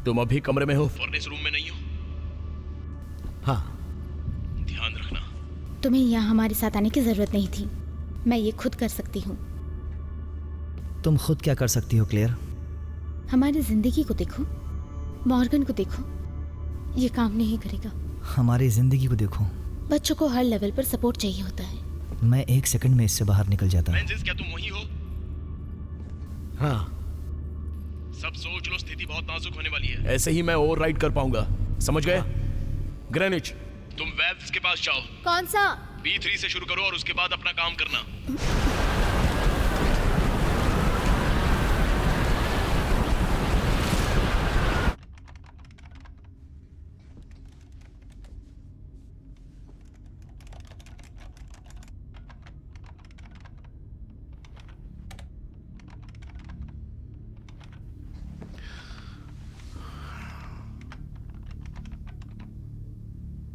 तुम अभी कमरे में हो, फर्नेस रूम में नहीं हो? हाँ। ध्यान रखना। तुम्हें यहाँ हमारे साथ आने की जरूरत नहीं थी। मैं ये खुद कर सकती हूँ। तुम खुद क्या कर सकती हो क्लेयर? हमारी जिंदगी को देखो, मॉर्गन को देखो, ये काम नहीं करेगा। हमारी जिंदगी को देखो। बच्चों को हर लेवल पर सपोर्ट चाहिए होता है। मैं 1 सेकंड में इससे बाहर निकल जाता हूँ। क्या तुम वही हो? हाँ। सब सोच लो, स्थिति बहुत नाजुक होने वाली है। ऐसे ही मैं ओवरराइड कर पाऊंगा, समझ गए? ग्रेनिच, तुम वेल्स के पास जाओ। कौन सा? B3 से शुरू करो और उसके बाद अपना काम करना।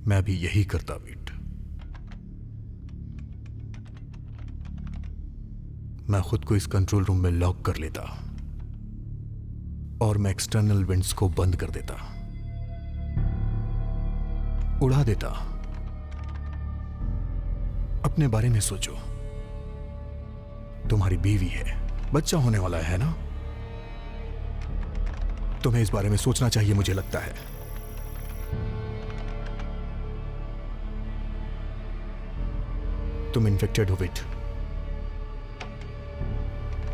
मैं भी यही करता वीट। मैं खुद को इस कंट्रोल रूम में लॉक कर लेता और मैं एक्सटर्नल विंड्स को बंद कर देता, उड़ा देता। अपने बारे में सोचो। तुम्हारी बीवी है, बच्चा होने वाला है ना? तुम्हें इस बारे में सोचना चाहिए, मुझे लगता है। तुम इन्फेक्टेड हो विट।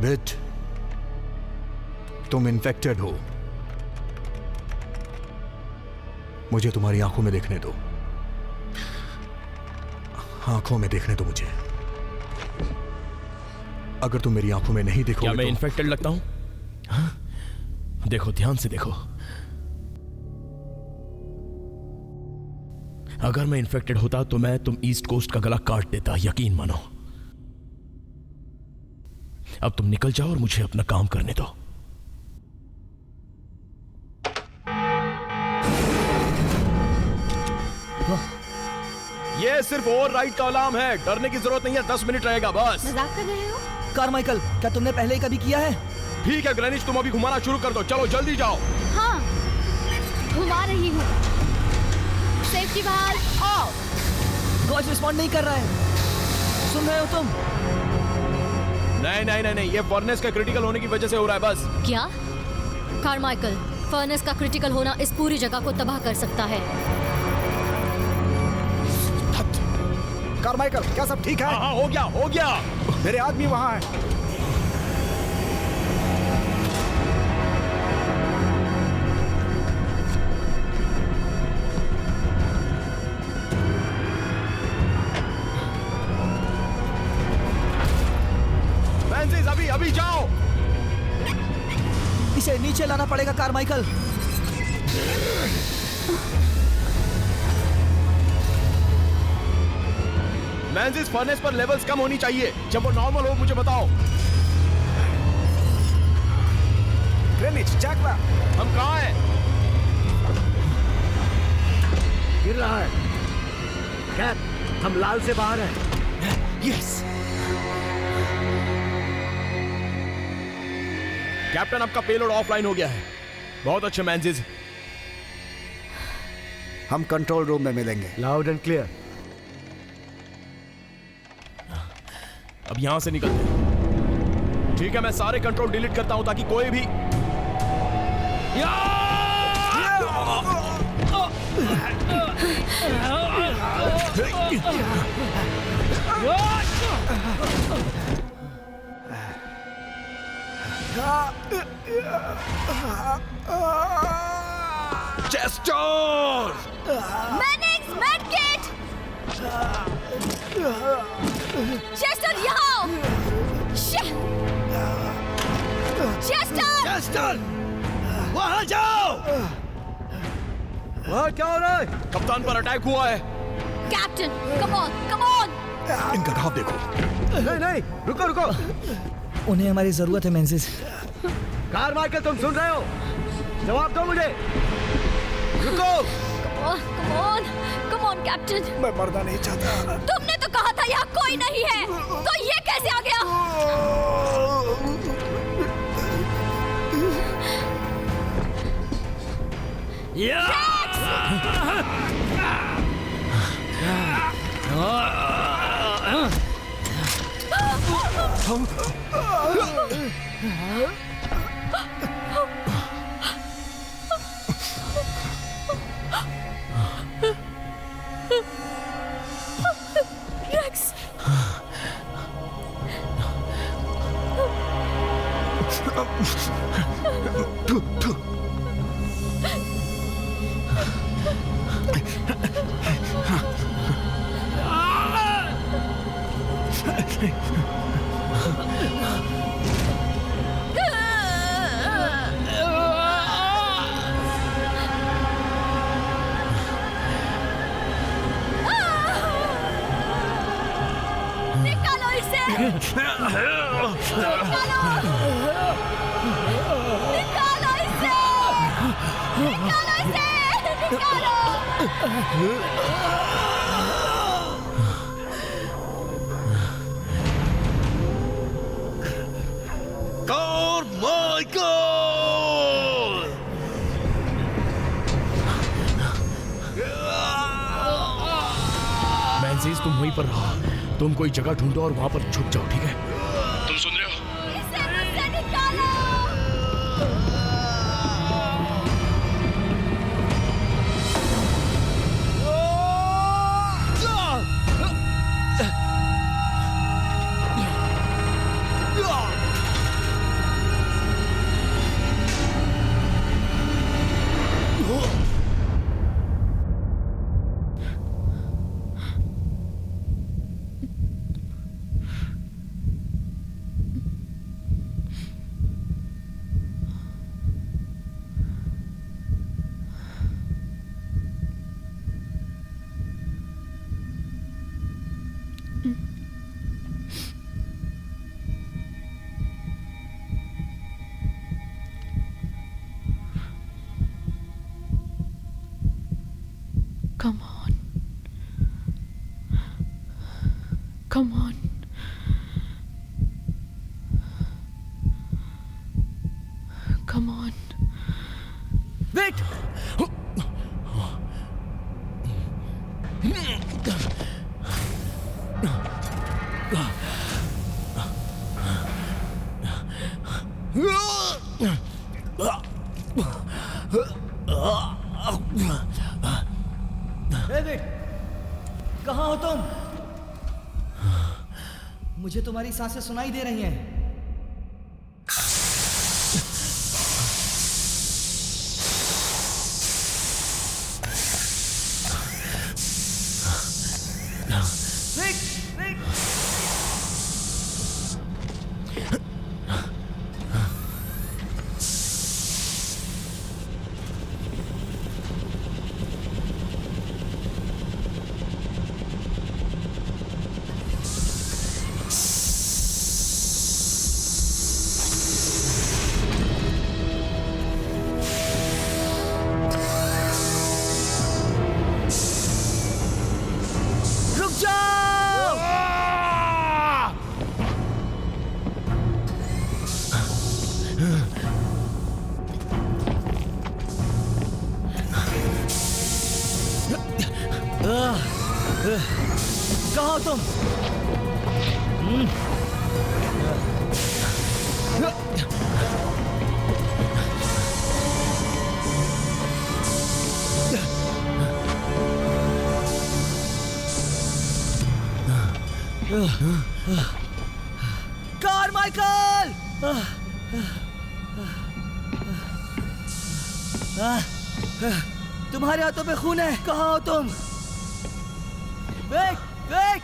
विट, तुम इन्फेक्टेड हो। मुझे तुम्हारी आंखों में देखने दो। आंखों में देखने दो मुझे। अगर तुम मेरी आंखों में नहीं देखोगे, क्या मैं इन्फेक्टेड लगता हूं? हाँ? देखो, ध्यान से देखो। अगर मैं इन्फेक्टेड होता तो मैं तुम ईस्ट कोस्ट का गला काट देता, यकीन मानो। अब तुम निकल जाओ और मुझे अपना काम करने दो। ये सिर्फ ओवरराइड का अलार्म है, डरने की जरूरत नहीं है। 10 मिनट रहेगा बस। मजाक कर रहे हो? कारमाइकल, क्या तुमने पहले ही कभी किया है? ठीक है ग्रेनिच, तुम अभी घुमाना शुरू कर दो। चलो जल्दी जाओ। हाँ, घुमा रही हूँ। सेफ्टी बहाल। आओ। गॉज रिस्पॉन्ड नहीं कर रहा है। सुन रहे हो तुम? नहीं, ये फर्नेस का क्रिटिकल होने की वजह से हो रहा है बस। क्या? कारमाइकल, फर्नेस का क्रिटिकल होना इस पूरी जगह को तबाह कर सकता है। कारमाइकल, क्या सब ठीक है? हाँ, हो गया। मेरे आदमी वहां है। अभी जाओ। इसे नीचे लाना पड़ेगा कारमाइकल। मैंजिस, फर्नेस पर लेवल्स कम होनी चाहिए। जब वो नॉर्मल हो मुझे बताओ। ग्रेनिच, जैकबा, हम कहाँ हैं? गिर रहा है। कैप, हम लाल से बाहर हैं। यस। कैप्टन, आपका पेलोड ऑफलाइन हो गया है। बहुत अच्छे मैंजिस। हम कंट्रोल रूम में मिलेंगे। Loud and clear. अब यहां से निकलते हैं। ठीक है, मैं सारे कंट्रोल डिलीट करता हूं ताकि कोई भी चेस्टर! Mannix medkit! चेस्टर यहाँ! चेस्टर! चेस्टर! वहाँ जाओ! वहाँ क्या हो रहा है? कप्तान पर अटैक हुआ है। Captain, come on, come on! इनका घाव देखो। नहीं, रुको रुको। उन्हें हमारी जरूरत है मेंसिस। कारमाइकल, तुम सुन रहे हो? जवाब दो मुझे। रुको। Come on captain. मैं मरना नहीं चाहता। तुमने तो कहा था यहाँ कोई नहीं है, तो ये कैसे आ गया? रेक्स! निकालो इसे! निकालो! निकालो इसे! निकालो इसे! निकालो! मैंसिस, तुम वहीं पर रहो। तुम कोई जगह ढूंढो और वहां पर छुप जाओ, ठीक है? तुम सुन रहे हो? इसे मुझसे निकालो! Come on. Come on. Come on. Wait! David, कहाँ हो तुम? मुझे तुम्हारी सांसें सुनाई दे रही हैं। कहाँ हो तुम? कारमाइकल! तुम्हारे हाथों पे खून है, कहाँ हो तुम? Wait wait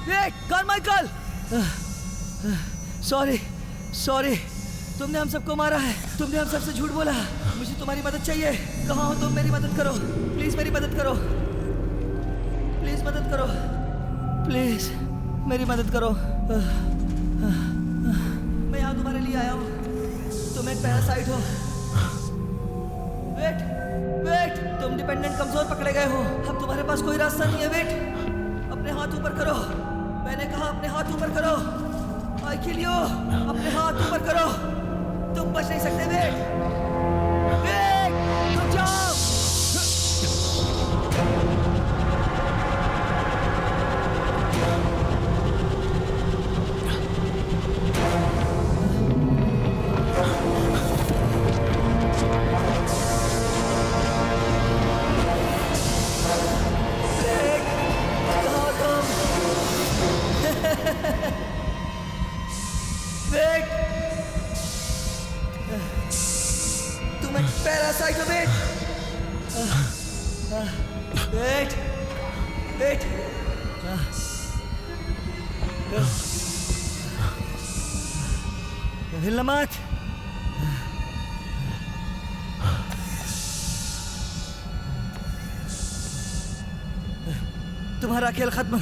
wait Carmichael! Sorry तुमने हम सबको मारा है, तुमने हम सबसे झूठ बोला। मुझे तुम्हारी मदद चाहिए। कहाँ हो तुम? मेरी मदद करो प्लीज, मेरी मदद करो प्लीज, मदद करो प्लीज, मेरी मदद करो। मैं यहाँ तुम्हारे लिए आया हूँ, तुम एक पैरासाइट हो। वेट वेट, तुम डिपेंडेंट कमजोर पकड़े गए हो, अब तुम्हारे पास कोई रास्ता नहीं है। वेट, अपने हाथ ऊपर करो, मैंने कहा अपने हाथ ऊपर करो। आई किल यू, अपने हाथ ऊपर करो, तुम बच नहीं सकते। वेट वेट, रुक जाओ। तुम एक पैरासाइट हो। वेट वेट, हिलना मत। तुम्हारा खेल खत्म।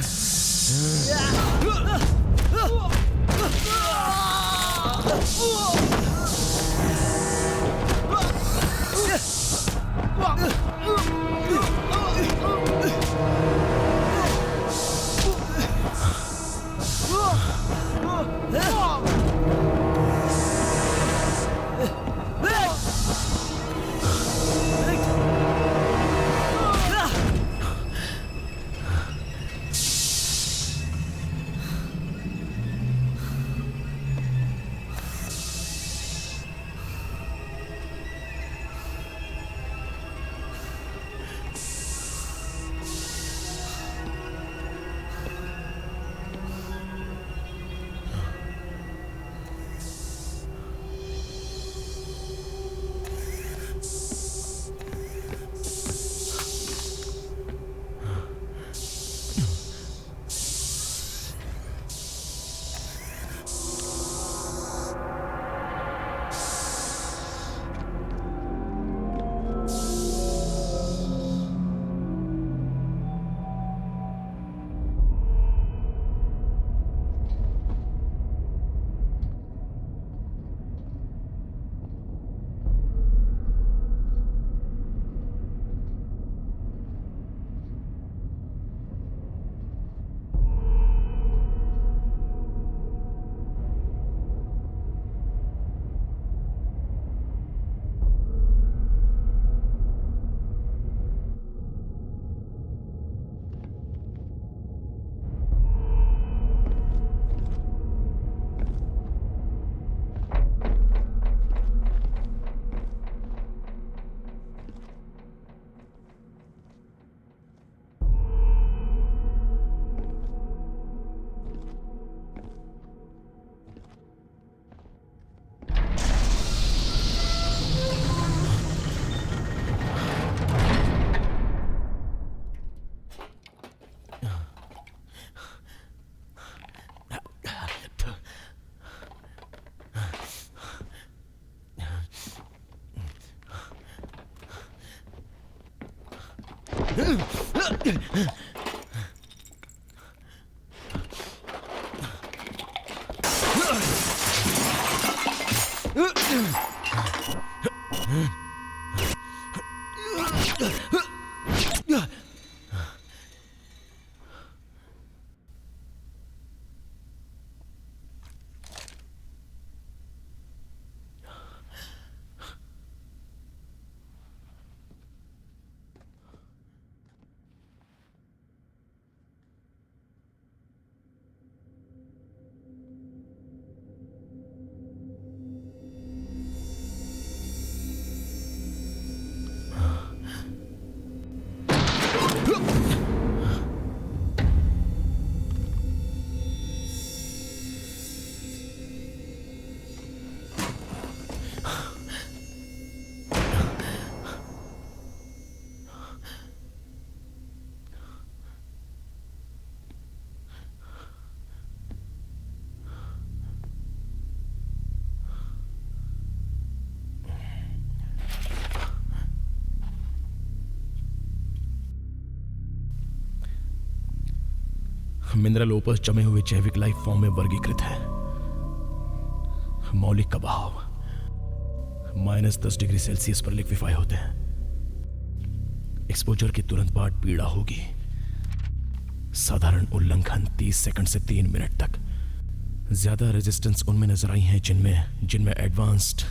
मिनरल ओपस जमे हुए जैविक लाइफ फॉर्म में वर्गीकृत है। मौलिक का बहाव -10 डिग्री सेल्सियस पर लिक्विफाई होते हैं। एक्सपोजर के तुरंत बाद पीड़ा होगी। साधारण उल्लंघन 30 सेकंड से 3 मिनट तक। ज्यादा रेजिस्टेंस उनमें नजर आई है जिनमें एडवांस्ड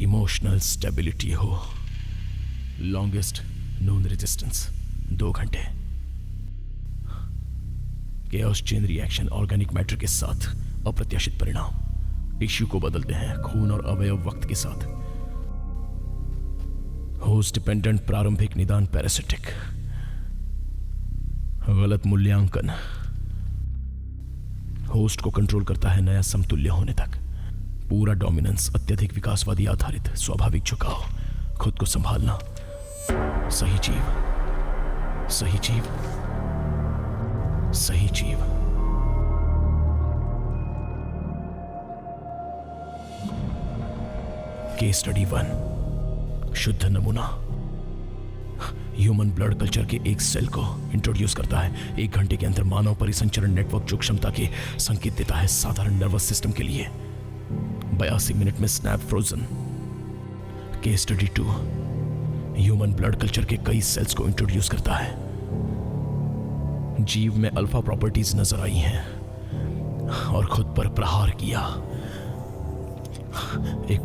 इमोशनल स्टेबिलिटी हो। लॉन्गेस्ट नोन रेजिस्टेंस 2 घंटे। Chaos chain reaction organic matter के साथ अप्रत्याशित परिणाम। टिश्यू को बदलते हैं, खून और अवयव वक्त के साथ। होस्ट डिपेंडेंट प्रारंभिक निदान पैरासिटिक। गलत मूल्यांकन होस्ट को कंट्रोल करता है नया समतुल्य होने तक। पूरा डोमिनेंस अत्यधिक विकासवादी आधारित स्वाभाविक झुकाव। खुद को संभालना। सही जीव, सही जीव, सही जीव। केस स्टडी 1, शुद्ध नमूना। ह्यूमन ब्लड कल्चर के एक सेल को इंट्रोड्यूस करता है। 1 घंटे के अंदर मानव परिसंचरण नेटवर्क जो क्षमता के संकेत देता है साधारण नर्वस सिस्टम के लिए। 82 मिनट में snap frozen. Case study 2, human blood culture के कई सेल्स को इंट्रोड्यूस करता है। जीव में अल्फा प्रॉपर्टीज नजर आई हैं और खुद पर प्रहार किया। एक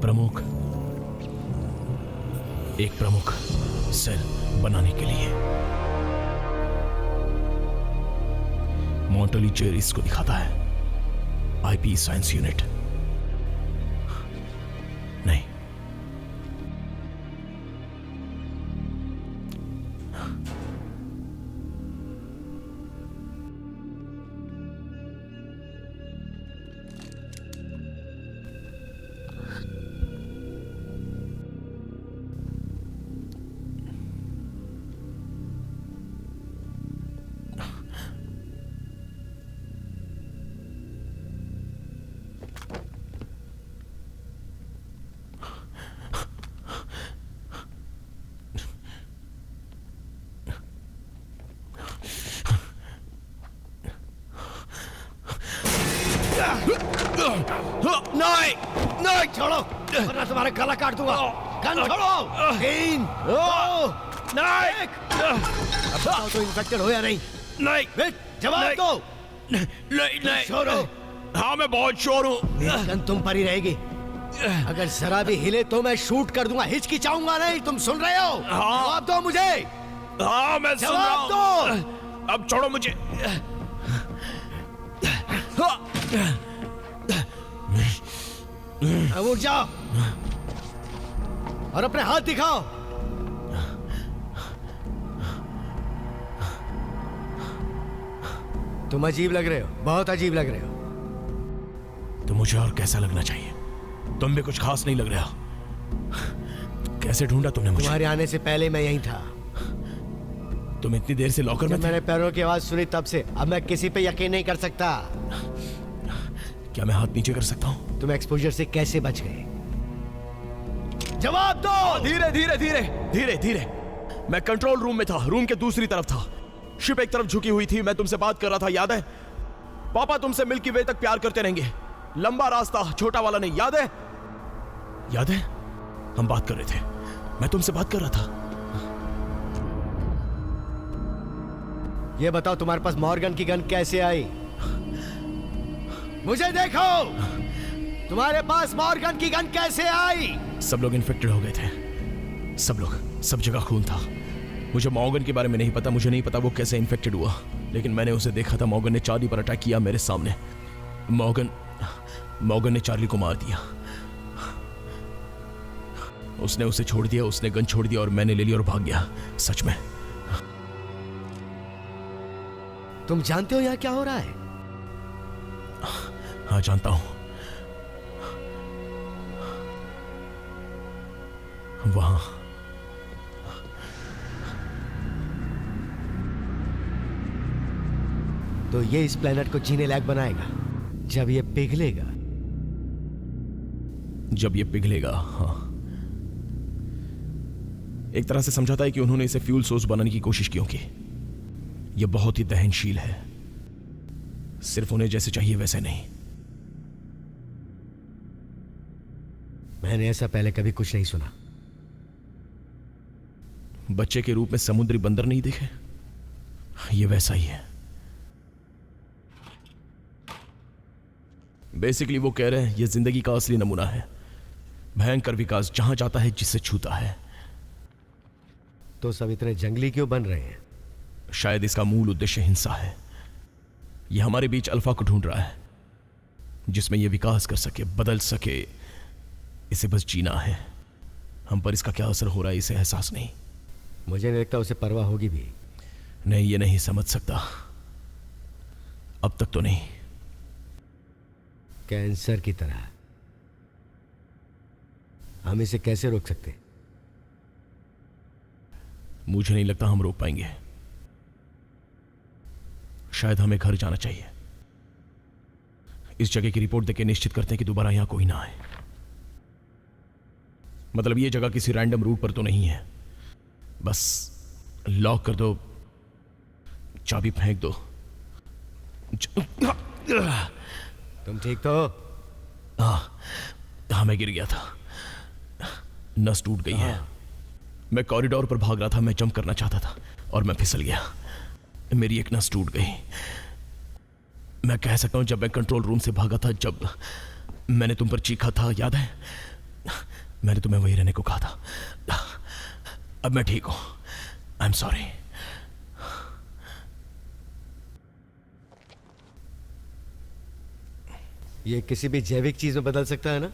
प्रमुख सेल बनाने के लिए। मॉन्टली जेरिस को दिखाता है। आईपी साइंस यूनिट नहीं। नहीं, नहीं छोड़ो, वरना तुम्हारा गला काट दूंगा। गन छोड़ो। 3, 2, नहीं। अब बताओ तो इन्फेक्टेड हो या नहीं? नहीं। जवाब दो। नहीं। श्योर हो? हाँ, मैं बहुत श्योर हूँ। गन तुम पर ही रहेगी। अगर जरा भी हिले तो मैं शूट कर दूंगा। हिचकिचाऊंगा नहीं। तुम सुन रहे हो? जवाब दो मुझे। हाँ, मैं सुन रहा हूँ। जवाब दो। अब छोड़ो मुझे। अब उठ जाओ और अपने हाथ दिखाओ। तुम अजीब लग रहे हो, बहुत अजीब लग रहे हो। तो मुझे और कैसा लगना चाहिए? तुम भी कुछ खास नहीं लग रहा। कैसे ढूंढा तुमने मुझे? तुम्हारे आने से पहले मैं यहीं था। तुम इतनी देर से लॉकर में थे? मैंने पैरों की आवाज सुनी तब से अब मैं किसी पे यकीन नहीं कर सकता। क्या मैं हाथ नीचे कर सकता हूँ? तुम एक्सपोजर से कैसे बच गए? जवाब दो। धीरे धीरे धीरे धीरे धीरे। मैं कंट्रोल रूम में था, रूम के दूसरी तरफ था। शिप एक तरफ झुकी हुई थी, मैं तुमसे बात कर रहा था, याद है? पापा तुमसे मिल्की वे तक प्यार करते रहेंगे। लंबा रास्ता, छोटा वाला नहीं, याद है? याद है? हम बात कर रहे थे, मैं तुमसे बात कर रहा था। ये बताओ तुम्हारे पास मॉर्गन की गन कैसे आई? मुझे देखो, तुम्हारे पास मॉर्गन की गन कैसे आई? सब लोग इन्फेक्टेड हो गए थे, सब लोग, सब जगह खून था। मुझे मॉर्गन के बारे में नहीं पता, मुझे नहीं पता वो कैसे इन्फेक्टेड हुआ, लेकिन मैंने उसे देखा था। मॉर्गन ने चार्ली पर अटैक किया मेरे सामने। मॉर्गन ने चार्ली को मार दिया। उसने उसे छोड़ दिया, उसने गन छोड़ दिया और मैंने ले लिया और भाग गया। सच में। तुम जानते हो यहाँ क्या हो रहा है? हाँ, जानता हूं। वहां तो ये इस प्लेनेट को जीने लायक बनाएगा जब ये पिघलेगा। जब ये पिघलेगा, हाँ। एक तरह से समझाता है कि उन्होंने इसे फ्यूल सोर्स बनाने की कोशिश क्यों की। यह बहुत ही दहनशील है। सिर्फ उन्हें जैसे चाहिए वैसे नहीं। मैंने ऐसा पहले कभी कुछ नहीं सुना। बच्चे के रूप में समुद्री बंदर नहीं देखे, ये वैसा ही है। बेसिकली वो कह रहे हैं ये जिंदगी का असली नमूना है। भयंकर विकास जहां जाता है जिससे छूता है। तो सब इतने जंगली क्यों बन रहे हैं? शायद इसका मूल उद्देश्य हिंसा है। यह हमारे बीच अल्फा को ढूंढ रहा है जिसमें यह विकास कर सके, बदल सके। इसे बस जीना है। हम पर इसका क्या असर हो रहा है इसे एहसास नहीं। मुझे नहीं लगता उसे परवाह होगी भी। नहीं, ये नहीं समझ सकता, अब तक तो नहीं। कैंसर की तरह। हम इसे कैसे रोक सकते? मुझे नहीं लगता हम रोक पाएंगे। शायद हमें घर जाना चाहिए। इस जगह की रिपोर्ट देके निश्चित करते हैं कि दोबारा यहां कोई ना आए। मतलब ये जगह किसी रैंडम रूट पर तो नहीं है। बस लॉक कर दो, चाबी फेंक दो। तुम ठीक तो? हाँ, मैं गिर गया था, नस टूट गई है। मैं कॉरिडोर पर भाग रहा था, मैं जंप करना चाहता था और मैं फिसल गया। मेरी एक नस टूट गई। मैं कह सकता हूं जब मैं कंट्रोल रूम से भागा था, जब मैंने तुम पर चीखा था, याद है? मैंने तुम्हें वहीं रहने को कहा था। अब मैं ठीक हूं। I am sorry. ये किसी भी जैविक चीज में बदल सकता है ना?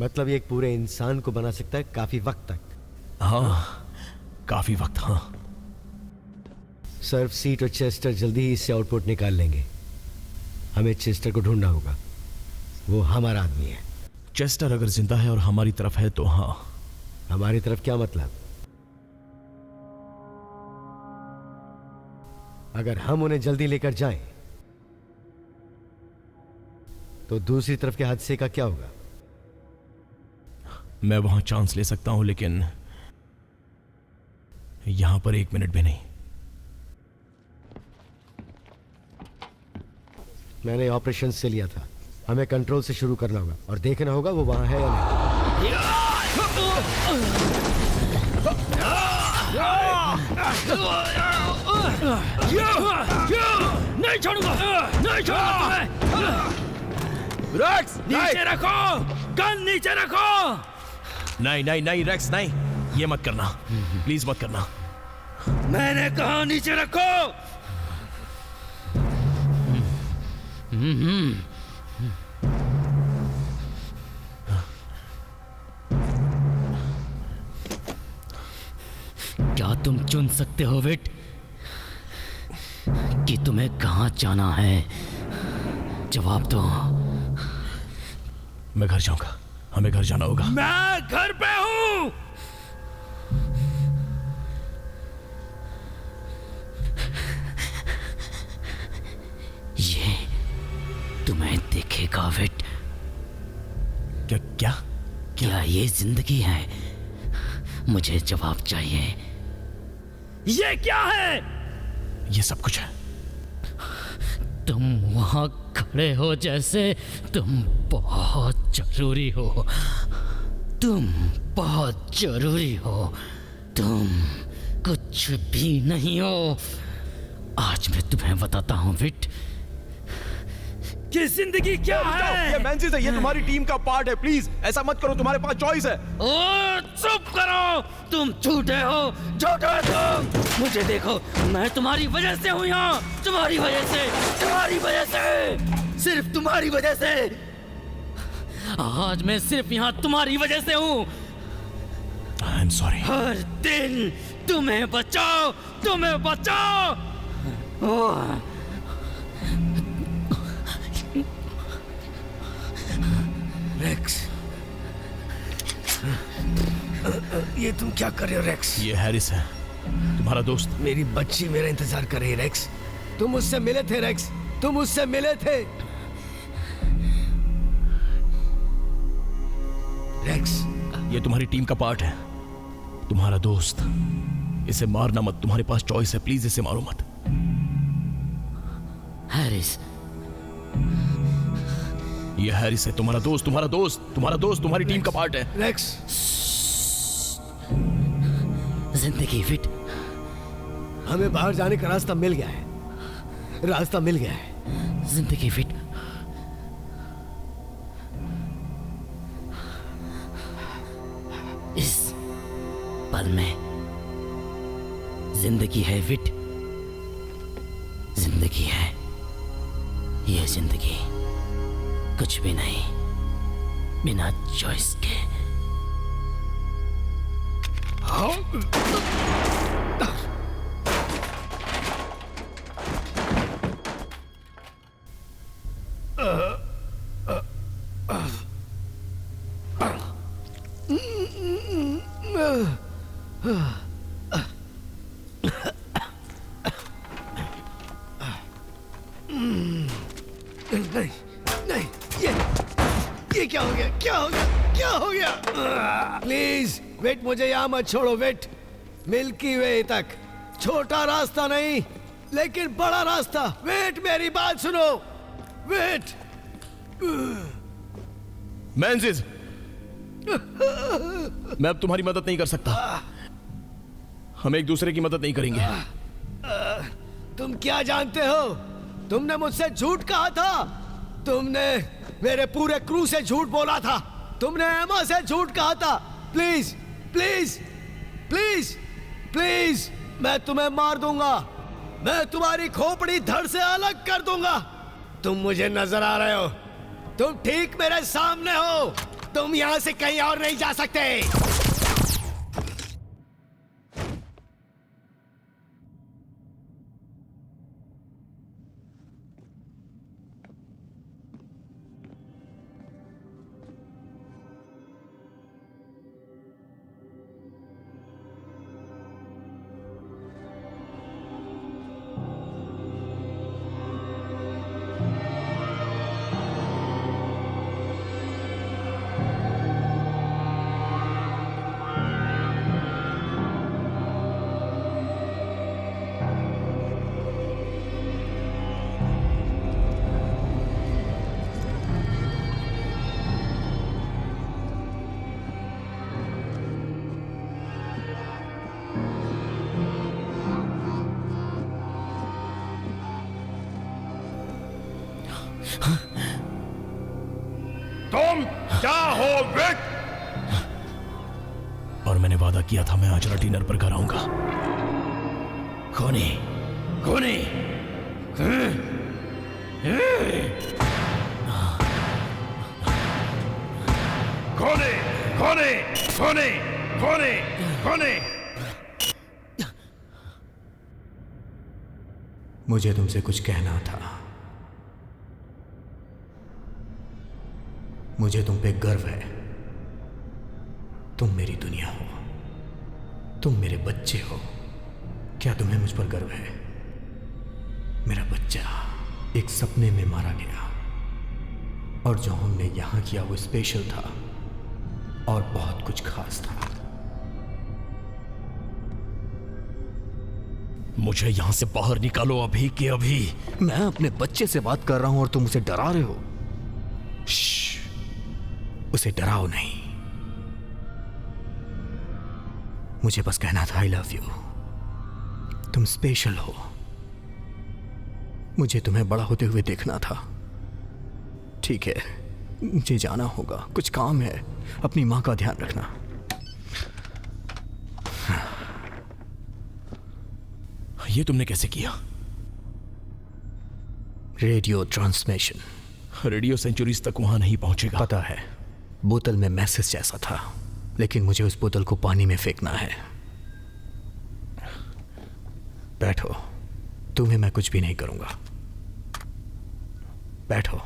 मतलब ये एक पूरे इंसान को बना सकता है काफी वक्त तक। हाँ, काफी वक्त। हाँ, सर्फ सीट और चेस्टर जल्दी ही इससे आउटपुट निकाल लेंगे। हमें चेस्टर को ढूंढना होगा, वो हमारा आदमी है। चेस्टर अगर जिंदा है और हमारी तरफ है तो हाँ। हमारी तरफ क्या मतलब? अगर हम उन्हें जल्दी लेकर जाएं, तो दूसरी तरफ के हादसे का क्या होगा? मैं वहां चांस ले सकता हूं, लेकिन यहां पर 1 मिनट भी नहीं। मैंने ऑपरेशन से लिया था। हमें कंट्रोल से शुरू करना होगा और देखना होगा वो वहां है या नहीं। नहीं छोड़ूंगा, नहीं छोड़ूंगा तुम्हें। रेक्स, नीचे रखो, गन नीचे रखो। नहीं नहीं नहीं रेक्स, नहीं, ये मत करना, प्लीज मत करना। मैंने कहा नीचे रखो। क्या तुम चुन सकते हो विट कि तुम्हें कहां जाना है? जवाब दो। मैं घर जाऊंगा, हमें घर जाना होगा। मैं घर पे हूं। ये तुम्हें देखेगा विट। क्या क्या क्या ये जिंदगी है? मुझे जवाब चाहिए। ये क्या है? ये सब कुछ है। तुम वहां खड़े हो जैसे तुम बहुत जरूरी हो। तुम बहुत जरूरी हो। तुम कुछ भी नहीं हो। आज मैं तुम्हें बताता हूं विट कि जिंदगी क्या है। ये मैंसिस है, ये तुम्हारी टीम का पार्ट है। प्लीज ऐसा मत करो, तुम्हारे पास चॉइस है। ओ चुप करो, तुम झूठे हो, झूठे तुम। मुझे देखो, मैं तुम्हारी वजह से हूं यहाँ। तुम्हारी वजह से, तुम्हारी वजह से, सिर्फ तुम्हारी वजह से। आज मैं सिर्फ यहाँ तुम्हारी वजह से हूँ। I am sorry. हर दिन तुम्हें बचाओ, तुम्हें बचाओ। रेक्स, ये तुम क्या कर रहे हो रेक्स? ये हैरिस है, तुम्हारा दोस्त। मेरी बच्ची मेरा इंतजार कर रही है रेक्स। तुम उससे मिले थे रेक्स, तुम उससे मिले थे रेक्स। ये तुम्हारी टीम का पार्ट है, तुम्हारा दोस्त। इसे मारना मत, तुम्हारे पास चॉइस है। प्लीज इसे मारो मत। हैरिस। ये हैरिस है, तुम्हारा दोस्त, तुम्हारी टीम का पार्ट है। रेक्स, जिंदगी फिट। हमें बाहर जाने का रास्ता मिल गया है, रास्ता मिल गया है। जिंदगी फिट। इस पल में जिंदगी है फिट। जिंदगी है, ये जिंदगी कुछ भी नहीं बिना चॉइस के। नहीं, ये क्या हो गया? प्लीज वेट, मुझे यहाँ मत छोड़ो। वेट, मिल्की वे तक छोटा रास्ता नहीं लेकिन बड़ा रास्ता। वेट, मेरी बात सुनो। वेट। मैंजिस, मैं अब तुम्हारी मदद नहीं कर सकता। हम एक दूसरे की मदद नहीं करेंगे। तुम क्या जानते हो? तुमने मुझसे झूठ कहा था। तुमने मेरे पूरे क्रू से झूठ बोला था। तुमने एमा से झूठ कहा था। प्लीज प्लीज प्लीज प्लीज, मैं तुम्हें मार दूंगा। मैं तुम्हारी खोपड़ी धड़ से अलग कर दूंगा। तुम मुझे नजर आ रहे हो, तुम ठीक मेरे सामने हो। तुम यहां से कहीं और नहीं जा सकते। तुम क्या हो विट? और मैंने वादा किया था मैं आज डिनर पर घर आऊंगा। खोने खोने खोने खोने खोने खोने खोने। मुझे तुमसे कुछ कहना था। मुझे तुम पे गर्व है। तुम मेरी दुनिया हो, तुम मेरे बच्चे हो। क्या तुम्हें मुझ पर गर्व है? मेरा बच्चा एक सपने में मारा गया और जो हमने यहां किया वो स्पेशल था और बहुत कुछ खास था। मुझे यहां से बाहर निकालो अभी के अभी। मैं अपने बच्चे से बात कर रहा हूं और तुम उसे डरा रहे हो। उसे डराओ नहीं। मुझे बस कहना था आई लव यू। तुम स्पेशल हो। मुझे तुम्हें बड़ा होते हुए देखना था। ठीक है, मुझे जाना होगा, कुछ काम है। अपनी मां का ध्यान रखना। ये तुमने कैसे किया? Radio transmission. रेडियो सेंचुरीज तक वहां नहीं पहुंचेगा। पता है, बोतल में मैसेज जैसा था, लेकिन मुझे उस बोतल को पानी में फेंकना है। बैठो, तुम्हें मैं कुछ भी नहीं करूंगा। बैठो।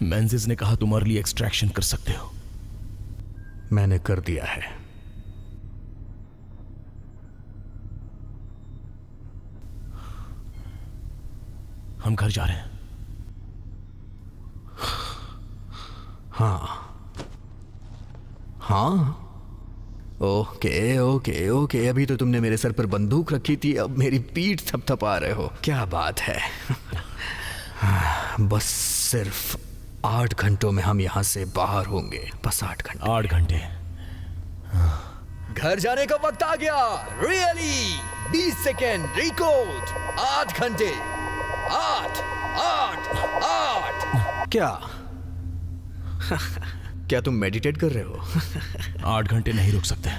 मेंजिस ने कहा तुम अर्ली एक्सट्रैक्शन कर सकते हो। मैंने कर दिया है। हम घर जा रहे हैं। हाँ, हाँ ओके ओके ओके, अभी तो तुमने मेरे सर पर बंदूक रखी थी, अब मेरी पीठ थपथपा रहे हो। क्या बात है। बस सिर्फ 8 घंटों में हम यहाँ से बाहर होंगे, बस 8 घंटे। 8 घंटे। घर जाने का वक्त आ गया। Really 20 second record. 8 घंटे। 8 8 8। क्या क्या तुम मेडिटेट कर रहे हो? 8 घंटे नहीं रुक सकते,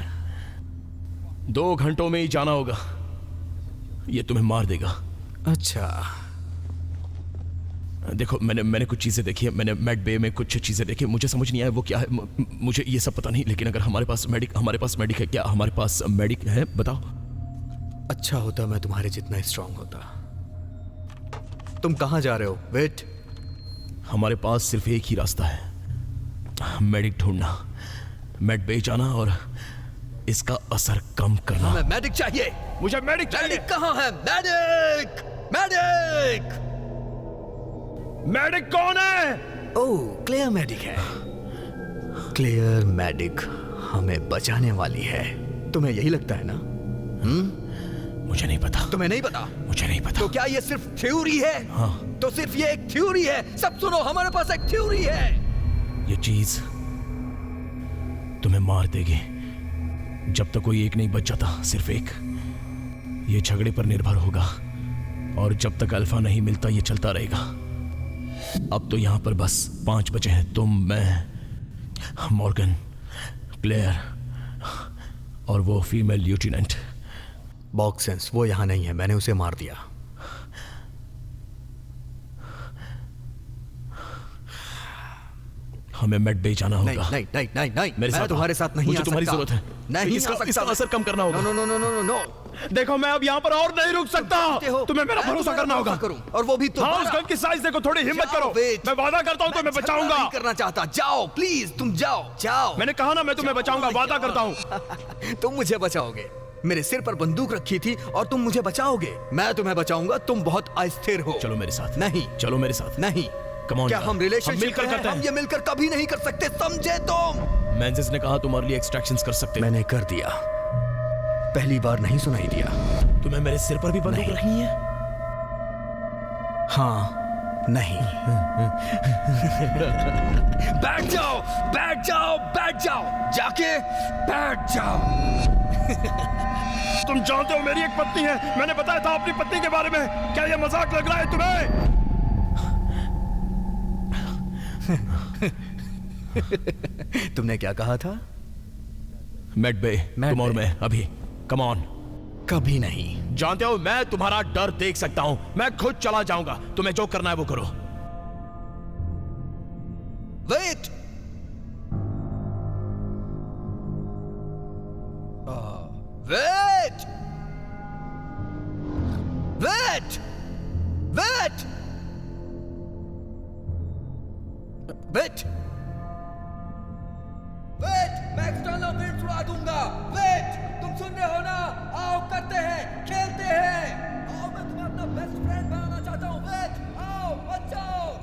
2 घंटों में ही जाना होगा, ये तुम्हें मार देगा। अच्छा देखो, मैंने कुछ चीजें देखी है, मैंने मेड बे में कुछ चीजें देखी, मुझे समझ नहीं आया वो क्या है, मुझे ये सब पता नहीं, लेकिन अगर हमारे पास मेडिक है, क्या हमारे पास मेडिक है? बताओ। अच्छा होता मैं तुम्हारे जितना स्ट्रांग होता। तुम कहां जा रहे हो? वेट। हमारे पास सिर्फ एक ही रास्ता है, मेडिक ढूंढना, मेड बे जाना और इसका असर कम करना। हमें मेडिक चाहिए। मुझे मेडिक चाहिए। मेडिक कहाँ है? मेडिक मेडिक मेडिक कौन है? ओह, क्लेयर मेडिक है। क्लेयर मेडिक हमें बचाने वाली है। तुम्हें यही लगता है ना? मुझे नहीं पता। तुम्हें नहीं पता? मुझे नहीं पता। तो क्या ये सिर्फ थ्योरी है? हाँ। तो सिर्फ ये एक थ्योरी है। सब सुनो, हमारे पास एक थ्योरी है। ये चीज तुम्हें मार देगी जब तक कोई एक नहीं बच जाता, सिर्फ एक। ये झगड़े पर निर्भर होगा और जब तक अल्फा नहीं मिलता ये चलता रहेगा। अब तो यहां पर बस 5 बचे हैं, तुम, मैं, मॉर्गन, क्लेयर और वो फीमेल लिeutenant। बॉक्सेंस वो यहां नहीं है, मैंने उसे मार दिया। हमें मेड बे जाना होगा। नहीं नहीं नहीं नहीं, मेरे साथ तुम्हारे साथ नहीं मुझे आ तुम्हारी सकता। जरूरत है। नहीं इसका असर कम करना होगा। No no no no no no. देखो, मैं अब यहाँ पर और नहीं रुक सकता। तुम्हें मेरा भरोसा करना होगा। और वो भी हाँ, उस गन की साइज देखो, थोड़ी हिम्मत करो। मैं वादा करता हूँ तुम्हें बचाऊंगा। नहीं करना चाहता, जाओ प्लीज, तुम जाओ जाओ। मैंने कहा ना, मैं तुम्हें बचाऊंगा, वादा करता हूँ। तुम मुझे बचाओगे। मेरे सिर पर बंदूक रखी थी और तुम मुझे बचाओगे। मैं तुम्हें बचाऊंगा। तुम बहुत अस्थिर हो। चलो मेरे साथ। नहीं, चलो मेरे साथ। नहीं। क्या हम रिलेशनशिप मिलकर करते हैं? हम ये मिलकर कभी नहीं कर सकते, समझे तुम? मेंजिस ने कहा तुम अर्ली एक्सट्रैक्शंस कर सकते। मैंने कर दिया, पहली बार नहीं सुनाई दिया। तुम्हें मेरे सिर पर भी बंदूक रखनी है? हाँ, नहीं। बैठ जाओ बैठ जाओ बैठ जाओ, जाके बैठ जाओ। तुम जानते हो मेरी एक पत्नी है, मैंने बताया था अपनी पत्नी के बारे में। क्या ये मजाक लग रहा है तुम्हें? तुमने क्या कहा था? मेड बे, तुम और मैं अभी। Come on. कभी नहीं। जानते हो, मैं तुम्हारा डर देख सकता हूं, मैं खुद चला जाऊंगा। तुम्हें जो करना है वो करो। Wait. Wait wait wait wait wait, मैं एक्सटर्नल विंड उड़ा दूंगा। वेट, तुम सुन रहे हो ना? आओ करते हैं, खेलते हैं। आओ, मैं तुम्हें अपना बेस्ट फ्रेंड बनाना चाहता हूँ। वेट, आओ, मत जाओ।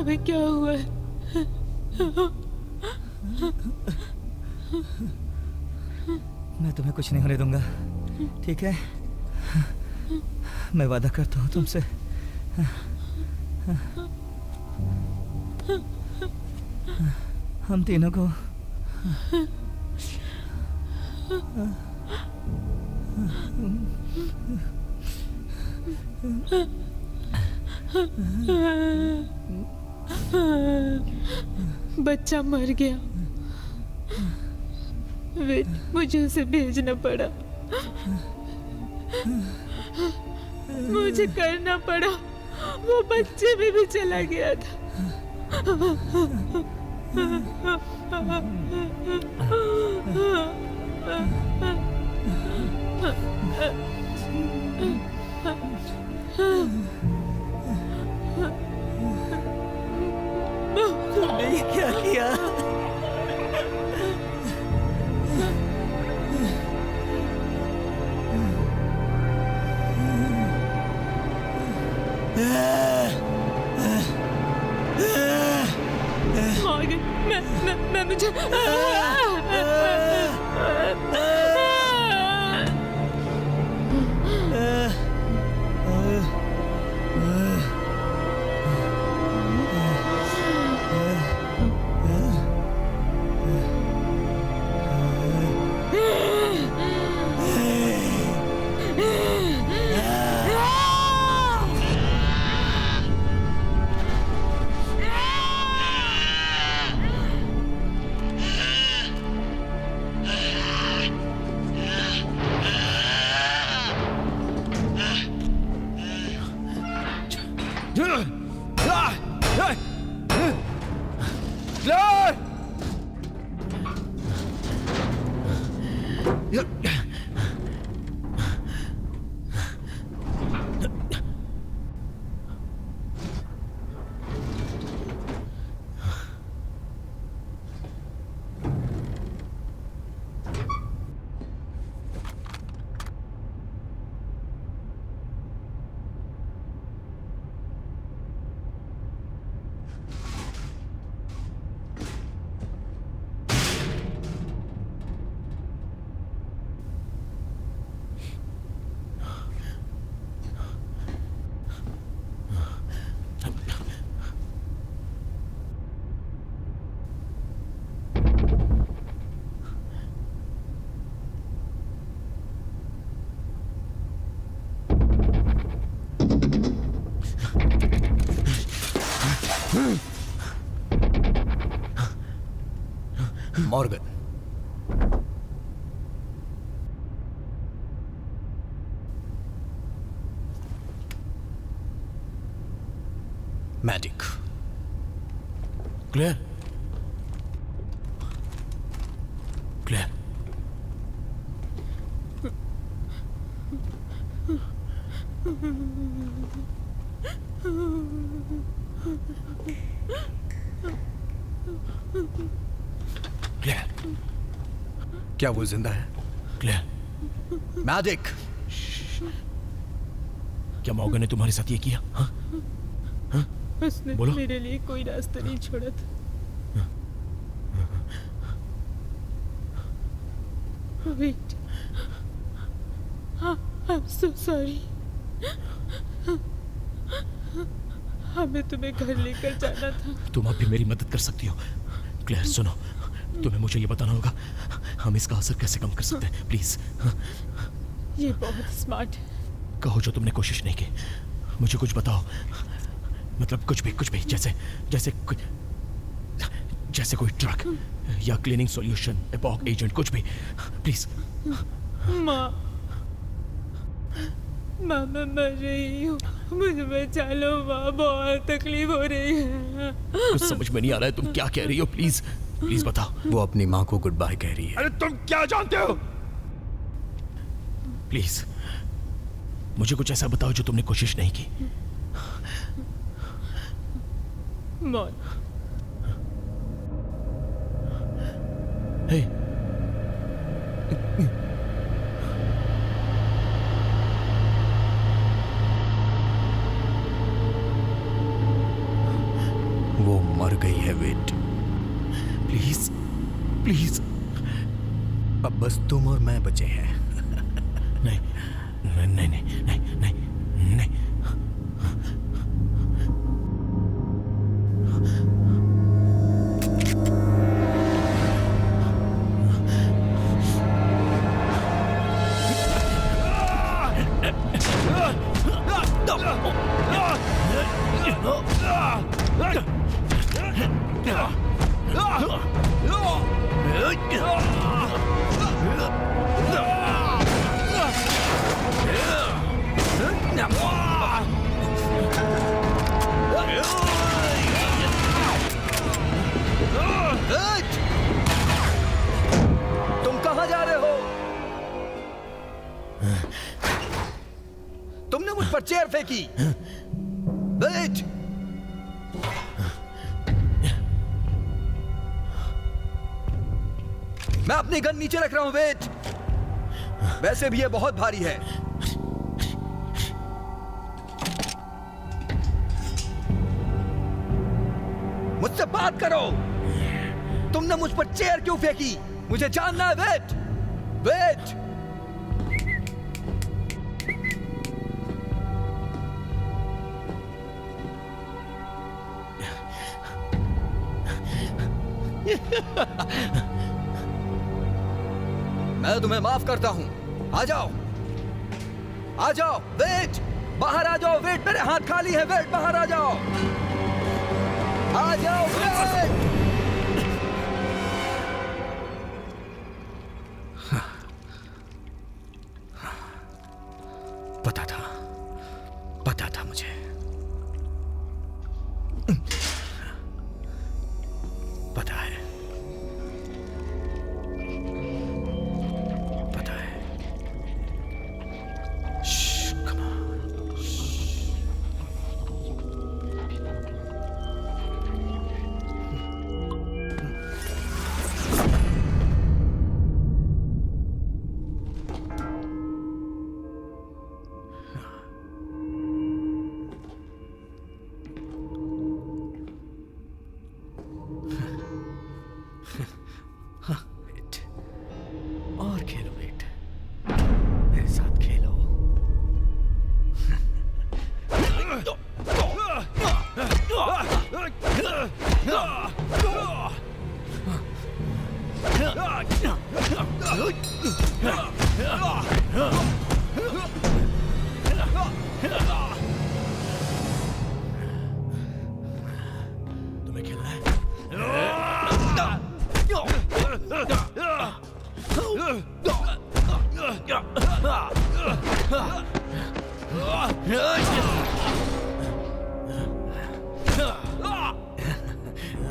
तुम्हें क्या हुआ है? मैं तुम्हें कुछ नहीं होने दूंगा, ठीक है? मैं वादा करता हूँ तुमसे। हम तीनों को बच्चा मर गया। वेट, मुझे उसे भेजना पड़ा। मुझे करना पड़ा। वो बच्चे में भी चला गया था। तुमने ये क्या किया? मॉर्गन, मैं मुझे Morgan, magic, clear? Clear? Clear? क्या वो जिंदा है? क्लियर? मैजिक, क्या मॉर्गन ने तुम्हारे साथ ये किया? हाँ? हाँ? उसने बोलो। मेरे लिए कोई रास्ता नहीं छोड़ा था। Wait, I'm so sorry। हमें तुम्हें घर लेकर जाना था। तुम अब भी मेरी मदद कर सकती हो। क्लेयर सुनो, तुम्हें मुझे ये बताना होगा हम इसका असर कैसे कम कर सकते हैं, प्लीज। ये बहुत स्मार्ट है। कहो जो तुमने कोशिश नहीं की। मुझे कुछ बताओ, मतलब कुछ भी जैसे जैसे कोई ड्रग या क्लीनिंग सॉल्यूशन, एपॉक एजेंट, कुछ भी प्लीज। माँ, मैं मर रही हूँ, मुझे बचा लो माँ, बहुत तकलीफ हो रही है। कुछ समझ में नहीं आ रहा है तुम क्या कह रही हो, प्लीज प्लीज बताओ। वो अपनी माँ को गुड बाय कह रही है। अरे तुम क्या जानते हो? प्लीज मुझे कुछ ऐसा बताओ जो तुमने कोशिश नहीं की। मौन, हे गई है वेट। प्लीज प्लीज, अब बस तुम और मैं बचे हैं। नहीं नहीं नहीं नहीं नहीं नहीं, नहीं। तुम कहां जा रहे हो? तुमने मुझ पर चेयर फेंकी। वेट! मैं अपनी गन नीचे रख रहा हूं। वेट! वैसे भी ये बहुत भारी है। मुझसे बात करो। तुमने मुझ पर चेयर क्यों फेंकी? मुझे जानना है। वेट! वेट! मैं तुम्हें माफ करता हूं। आ जाओ, आ जाओ। वेट! बाहर आ जाओ। वेट! मेरे हाथ खाली है। वेट! बाहर आ जाओ, आ जाओ। वेट! पता था मुझे। पता है, पता है। Come on. वेट, और खेलो। वेट, मेरे साथ खेलो। तुम्हें खेलना है?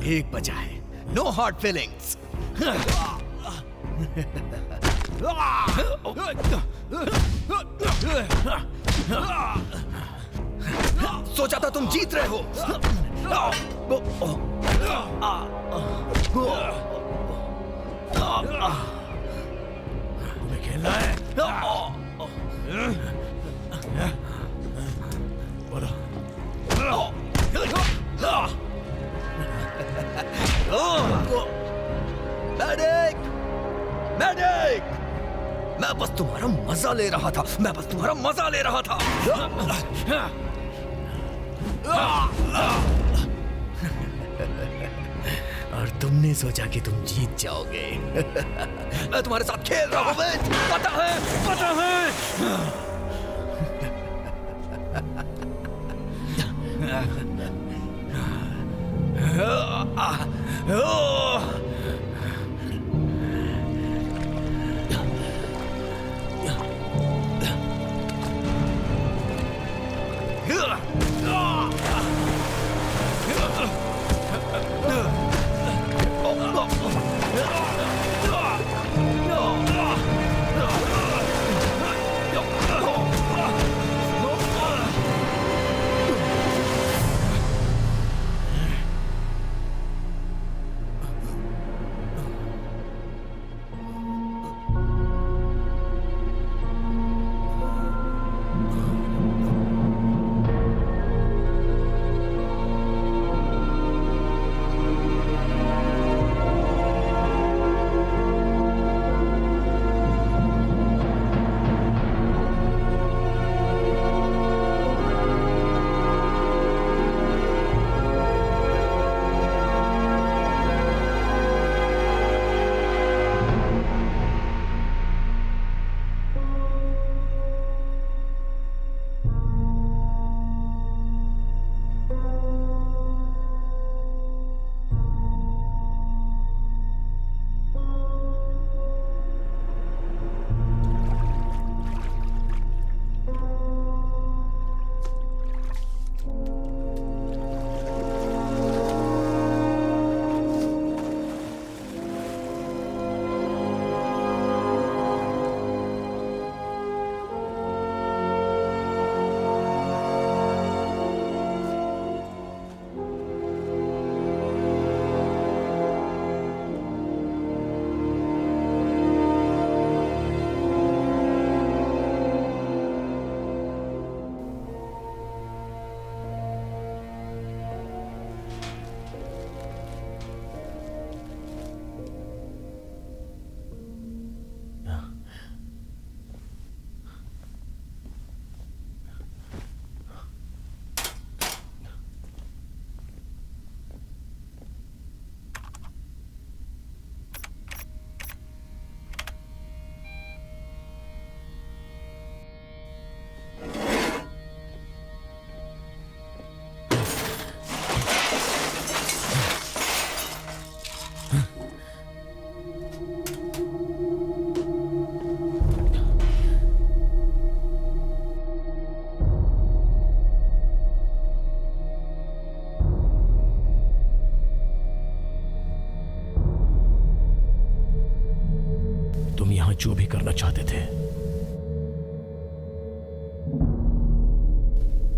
एक बचा है। No hard feelings. सोचा था तुम जीत रहे हो। तुम्हें खेलना है? बोलो। मेडिक! मेडिक! मैं बस तुम्हारा मजा ले रहा था। मैं बस तुम्हारा मजा ले रहा था। और तुमने सोचा कि तुम जीत जाओगे। मैं तुम्हारे साथ खेल रहा हूं। पता है, पता है।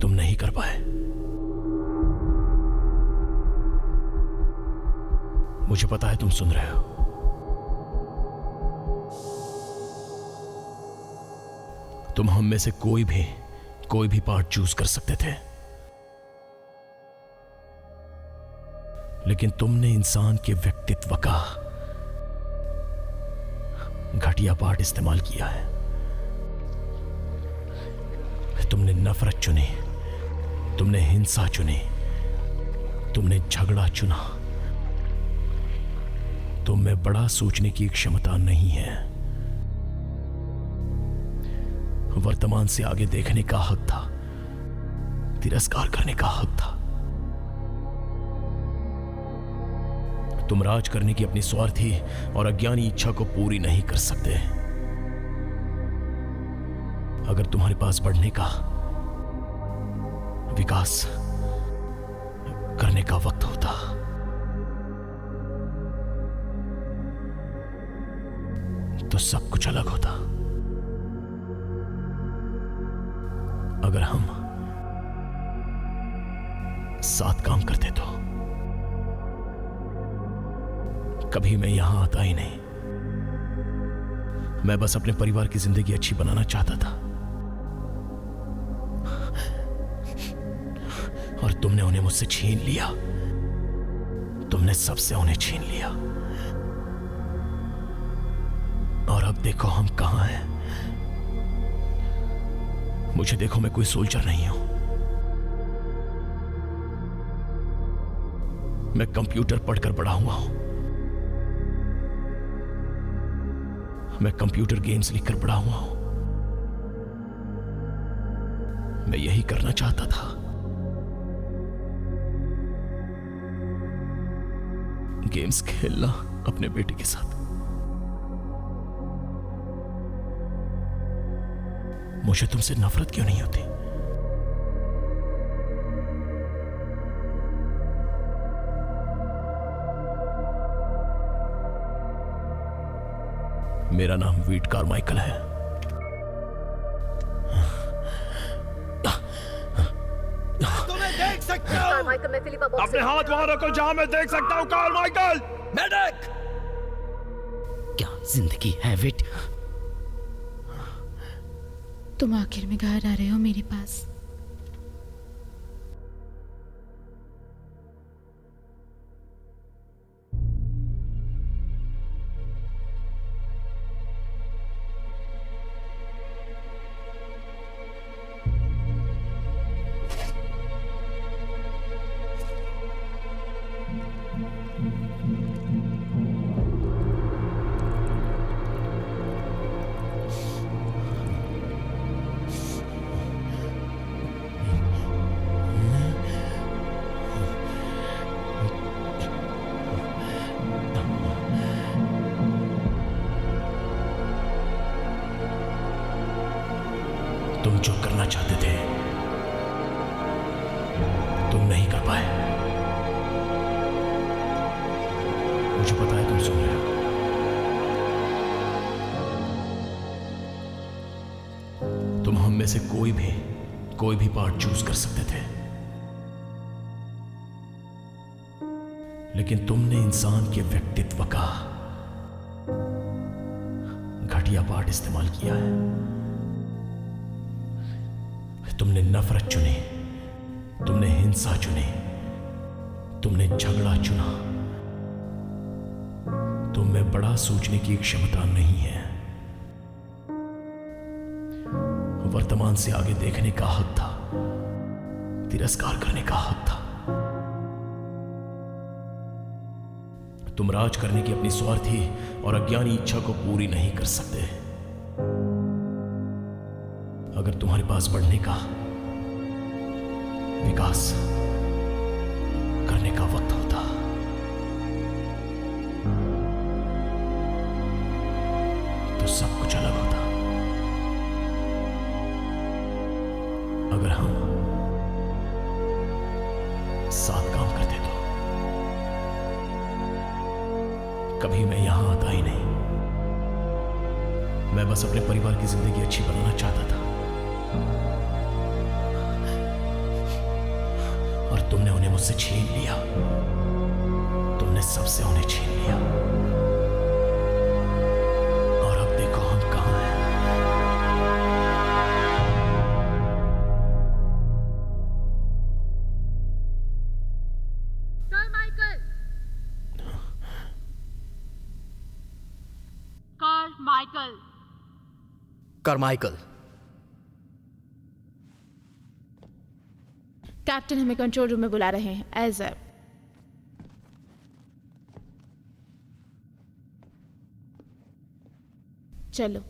तुम नहीं कर पाए। मुझे पता है तुम सुन रहे हो। तुम हम में से कोई भी पार्ट चूज कर सकते थे, लेकिन तुमने इंसान के व्यक्तित्व का घटिया पार्ट इस्तेमाल किया है। तुमने नफरत चुनी, तुमने हिंसा चुनी, तुमने झगड़ा चुना। तुम में बड़ा सोचने की क्षमता नहीं है। वर्तमान से आगे देखने का हक था, तिरस्कार करने का हक था। तुम राज करने की अपनी स्वार्थी और अज्ञानी इच्छा को पूरी नहीं कर सकते। अगर तुम्हारे पास बढ़ने का, विकास करने का वक्त होता, तो सब कुछ अलग होता। अगर हम साथ काम करते तो कभी मैं यहां आता ही नहीं। मैं बस अपने परिवार की जिंदगी अच्छी बनाना चाहता था, और तुमने उन्हें मुझसे छीन लिया। तुमने सबसे उन्हें छीन लिया, और अब देखो हम कहां हैं। मुझे देखो, मैं कोई सोल्जर नहीं हूं। मैं कंप्यूटर पढ़कर बड़ा हुआ हूं। मैं कंप्यूटर गेम्स लिखकर बड़ा हुआ हूं। मैं यही करना चाहता था। गेम्स खेलना अपने बेटे के साथ। मुझे तुमसे नफरत क्यों नहीं होती? मेरा नाम वीट कारमाइकल है। तुम्हें देख सकता हूं। कारमाइकल, मैं फिलिपा बॉक्स अपने हाथ वहां रखो जहां मैं देख सकता हूं। Carmichael, medic! क्या जिंदगी है वीट? तुम आखिर में घर आ रहे हो मेरे पास। तुम जो करना चाहते थे तुम नहीं कर पाए। मुझे पता है तुम सुन रहे हो। तुम हम में से कोई भी पार्ट चूज कर सकते थे, लेकिन तुमने इंसान के व्यक्तित्व का घटिया पार्ट इस्तेमाल किया है। तुमने नफरत चुनी, तुमने हिंसा चुनी, तुमने झगड़ा चुना। तुम में बड़ा सोचने की क्षमता नहीं है। वर्तमान से आगे देखने का हक था, तिरस्कार करने का हक था। तुम राज करने की अपनी स्वार्थी और अज्ञानी इच्छा को पूरी नहीं कर सकते। अगर तुम्हारे पास बढ़ने का, विकास करने का वक्त होता, तो सब कुछ अलग होता। अगर हम साथ काम करते तो कभी मैं यहां आता ही नहीं। मैं बस अपने परिवार की जिंदगी अच्छी बनाना चाहता था, और तुमने उन्हें मुझसे छीन लिया। तुमने सबसे उन्हें छीन लिया। और अब देखो हम कहां हैं। कार्माइकल। कार्माइकल। कैप्टन हमें कंट्रोल रूम में बुला रहे हैं। एज अ चलो।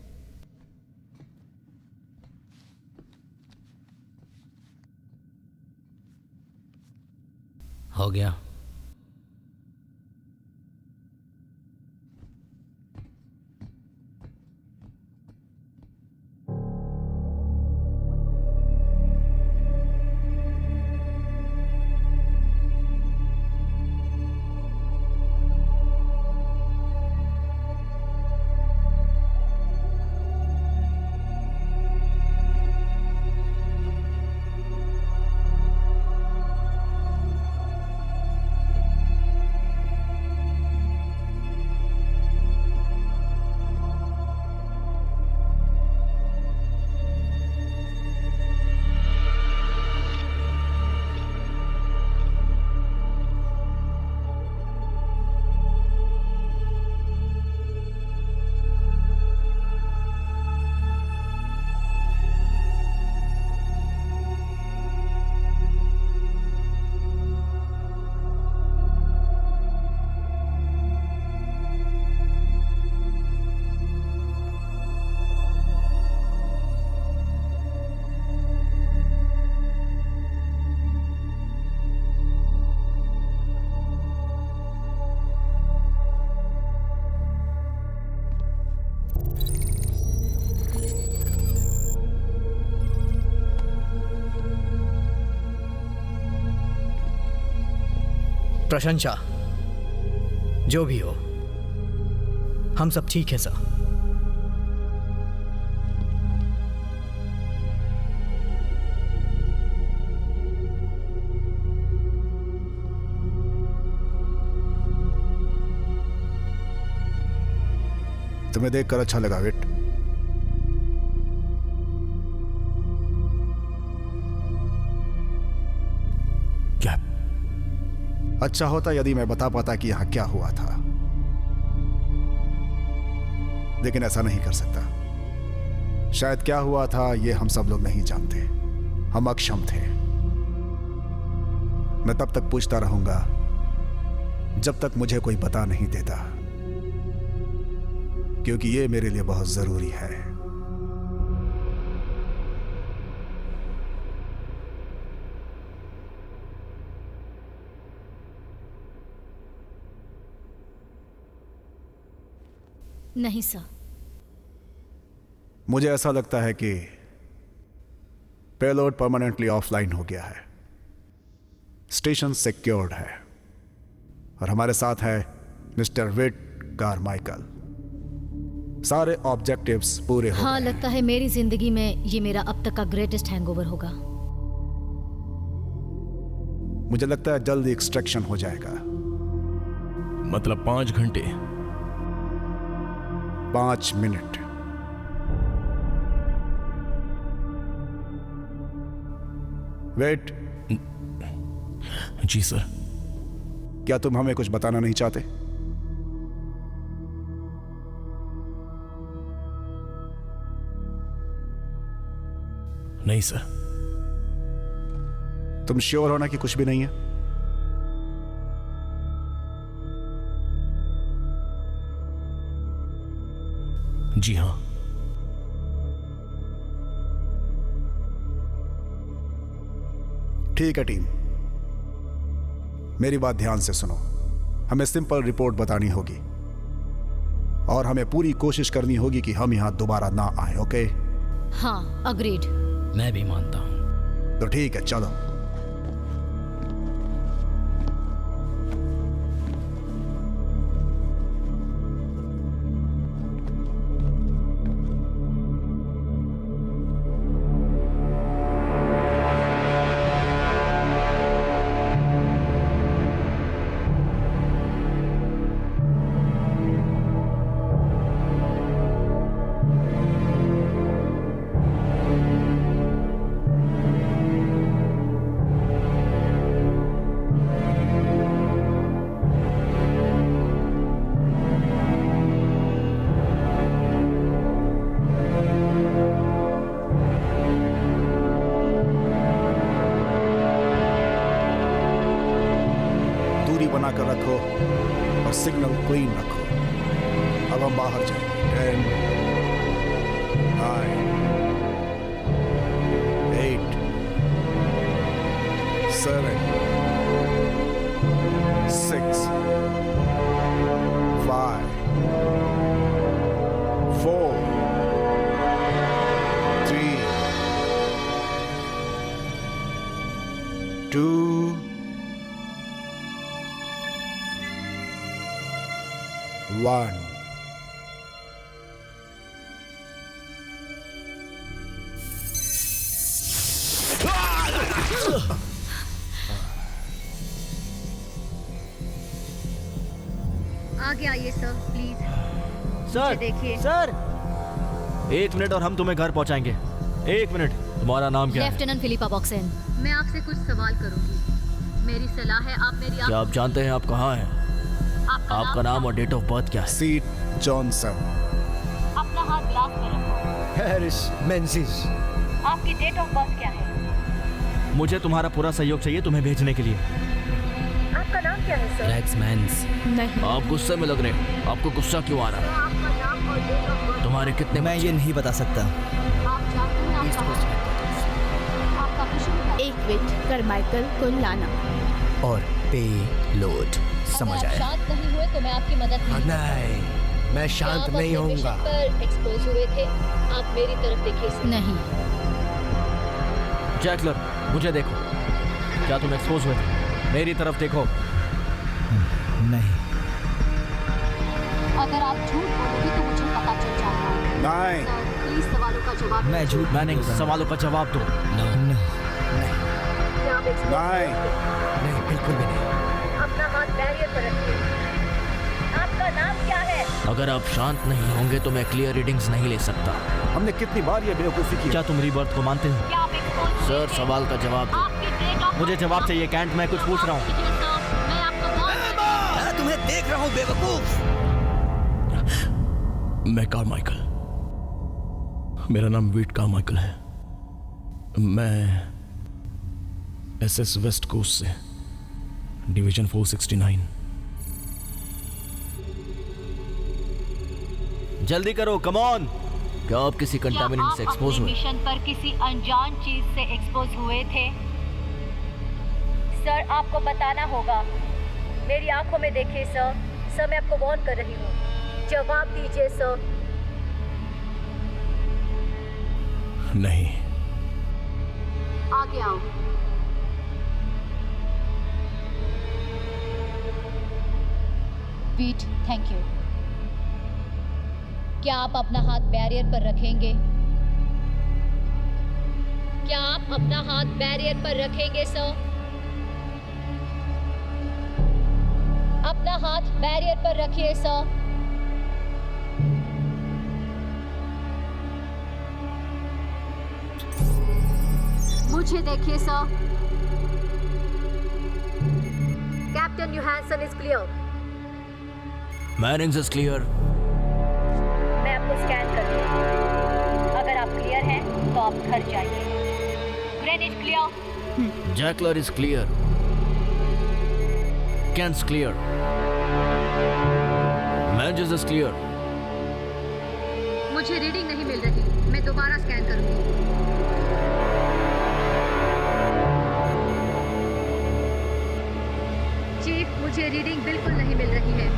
हो गया। प्रशंसा, जो भी हो, हम सब ठीक है सर। तुम्हें देखकर अच्छा लगा विट। क्या? अच्छा होता यदि मैं बता पाता कि यहां क्या हुआ था, लेकिन ऐसा नहीं कर सकता। शायद क्या हुआ था यह हम सब लोग नहीं जानते। हम अक्षम थे। मैं तब तक पूछता रहूंगा जब तक मुझे कोई बता नहीं देता, क्योंकि यह मेरे लिए बहुत जरूरी है। नहीं सर। मुझे ऐसा लगता है कि पेलोड परमानेंटली ऑफलाइन हो गया है। स्टेशन सिक्योर्ड है और हमारे साथ है मिस्टर विट कार्माइकल। सारे ऑब्जेक्टिव्स पूरे हो हाँ, गए। लगता है मेरी जिंदगी में ये मेरा अब तक का ग्रेटेस्ट हैंगओवर होगा। मुझे लगता है जल्द एक्सट्रैक्शन हो जाएगा। मतलब 5 घंटे? 5 मिनट। वेट। जी सर। क्या तुम हमें कुछ बताना नहीं चाहते? नहीं सर। तुम श्योर हो ना कि कुछ भी नहीं है? जी हां। ठीक है टीम, मेरी बात ध्यान से सुनो। हमें सिंपल रिपोर्ट बतानी होगी और हमें पूरी कोशिश करनी होगी कि हम यहां दोबारा ना आए। ओके? हाँ, अग्रीड। मैं भी मानता हूं। तो ठीक है, चलो। बनाकर रखो और सिग्नल क्लीन रखो। अब हम बाहर जाएंगे। 10, 9, 8, 7, 6, 5, 4, 3, 2, 1। आगे आइए सर, प्लीज। सर, देखिए सर, 1 मिनट और हम तुम्हें घर पहुंचाएंगे। 1 मिनट। तुम्हारा नाम क्या है? Lieutenant Philippa बॉक्सेन। मैं आपसे कुछ सवाल करूंगी। मेरी सलाह है आप मेरी क्या आप जानते हैं आप कहाँ हैं? आपका नाम और डेट ऑफ बर्थ क्या है? Seat Johnson. अपना हाथ ग्लास पर रखो। Harris menses. आपकी डेट ऑफ बर्थ क्या है? मुझे तुम्हारा पूरा सहयोग चाहिए तुम्हें भेजने के लिए। आपका नाम क्या है सर? Racks men's. नहीं। आप गुस्से में लग रहे हैं। आपको गुस्सा क्यों आ रहा है? आपका नाम और डेट ऑफ बर्थ। तुम्हारे कितने? मैं ये नहीं बता सकता। आप जानते हैं आप कहाँ हैं? आपका मिशन क्या है? एक वेट करमाइकल को लाना। और पे लोड। समझ आया? शांत नहीं हुए तो मैं आपकी मदद नहीं नहीं, मैं शांत नहीं होऊंगा। पर एक्सपोज हुए थे। आप मेरी तरफ देखिए। नहीं। जैकलर, मुझे देखो। क्या तुम एक्सपोज हुए थे? मेरी तरफ देखो। नहीं। अगर आप झूठ बोलोगे तो मुझे पता चल जाएगा। नहीं। सर, प्लीज सवालों का जवाब। मैं झूठ मैं नहीं, सवालों का जवाब दो। क्या आप एक्सपोज नहीं। नहीं, बिल्कुल भी नहीं। अपना हाथ बैरियर पर रखिए। आपका नाम क्या है? अगर आप शांत नहीं होंगे तो मैं क्लियर रीडिंग्स नहीं ले सकता। हमने कितनी बार ये बेवकूफी की। क्या तुम रीबर्थ को मानते हो? क्या आप एक्सपोज हुए सर, थे? सवाल का जवाब दो। आपकी डेट ऑफ मुझे जवाब चाहिए कैंट। मैं कुछ पूछ रहा हूँ। मैं आपको बहुत मैं तुम्हें देख रहा हूँ बेवकूफ। मैं कार्माइकल। मेरा नाम वीट कार्माइकल है। मैं एसएस वेस्ट कोस्ट से, डिवीजन 469। जल्दी करो, कम ऑन। क्या आप किसी कंटामिनेंट से एक्सपोज हुए? मिशन पर किसी अनजान चीज से एक्सपोज हुए थे? सर, आपको बताना होगा। मेरी आंखों में देखिए सर। सर, मैं आपको वार्न कर रही हूँ। जवाब दीजिए सर। नहीं। आगे आओ। Beat, thank you. क्या आप अपना हाथ बैरियर पर रखेंगे? क्या आप अपना हाथ बैरियर पर रखेंगे सर? अपना हाथ बैरियर पर रखिए सर। मुझे देखिए sir. Captain Johansson is clear. Mannings is clear. मैं आपको स्कैन कर रही हूँ। अगर आप क्लियर हैं तो आप घर जाइए। Grenade clear. Jackler is clear. Kent's clear. Managers is clear. मुझे रीडिंग नहीं मिल रही। मैं दोबारा स्कैन करूंगी। चीफ, मुझे रीडिंग बिल्कुल नहीं मिल रही है।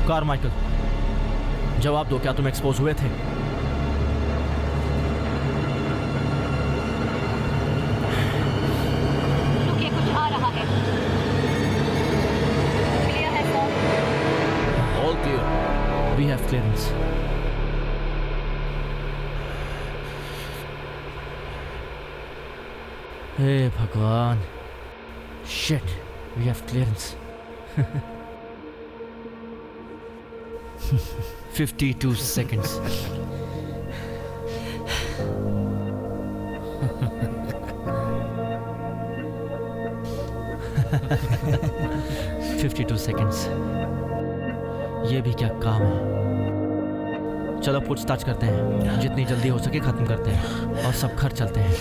कार्माइकल, जवाब दो। क्या तुम एक्सपोज हुए थे? रुकिए, कुछ आ रहा है। क्लियर है sir? All clear. We have clearance. हे भगवान। Shit, we have clearance. 52 seconds. $52 seconds. ये भी क्या काम है? चलो पूछताछ करते हैं। जितनी जल्दी हो सके खत्म करते हैं और सब घर चलते हैं।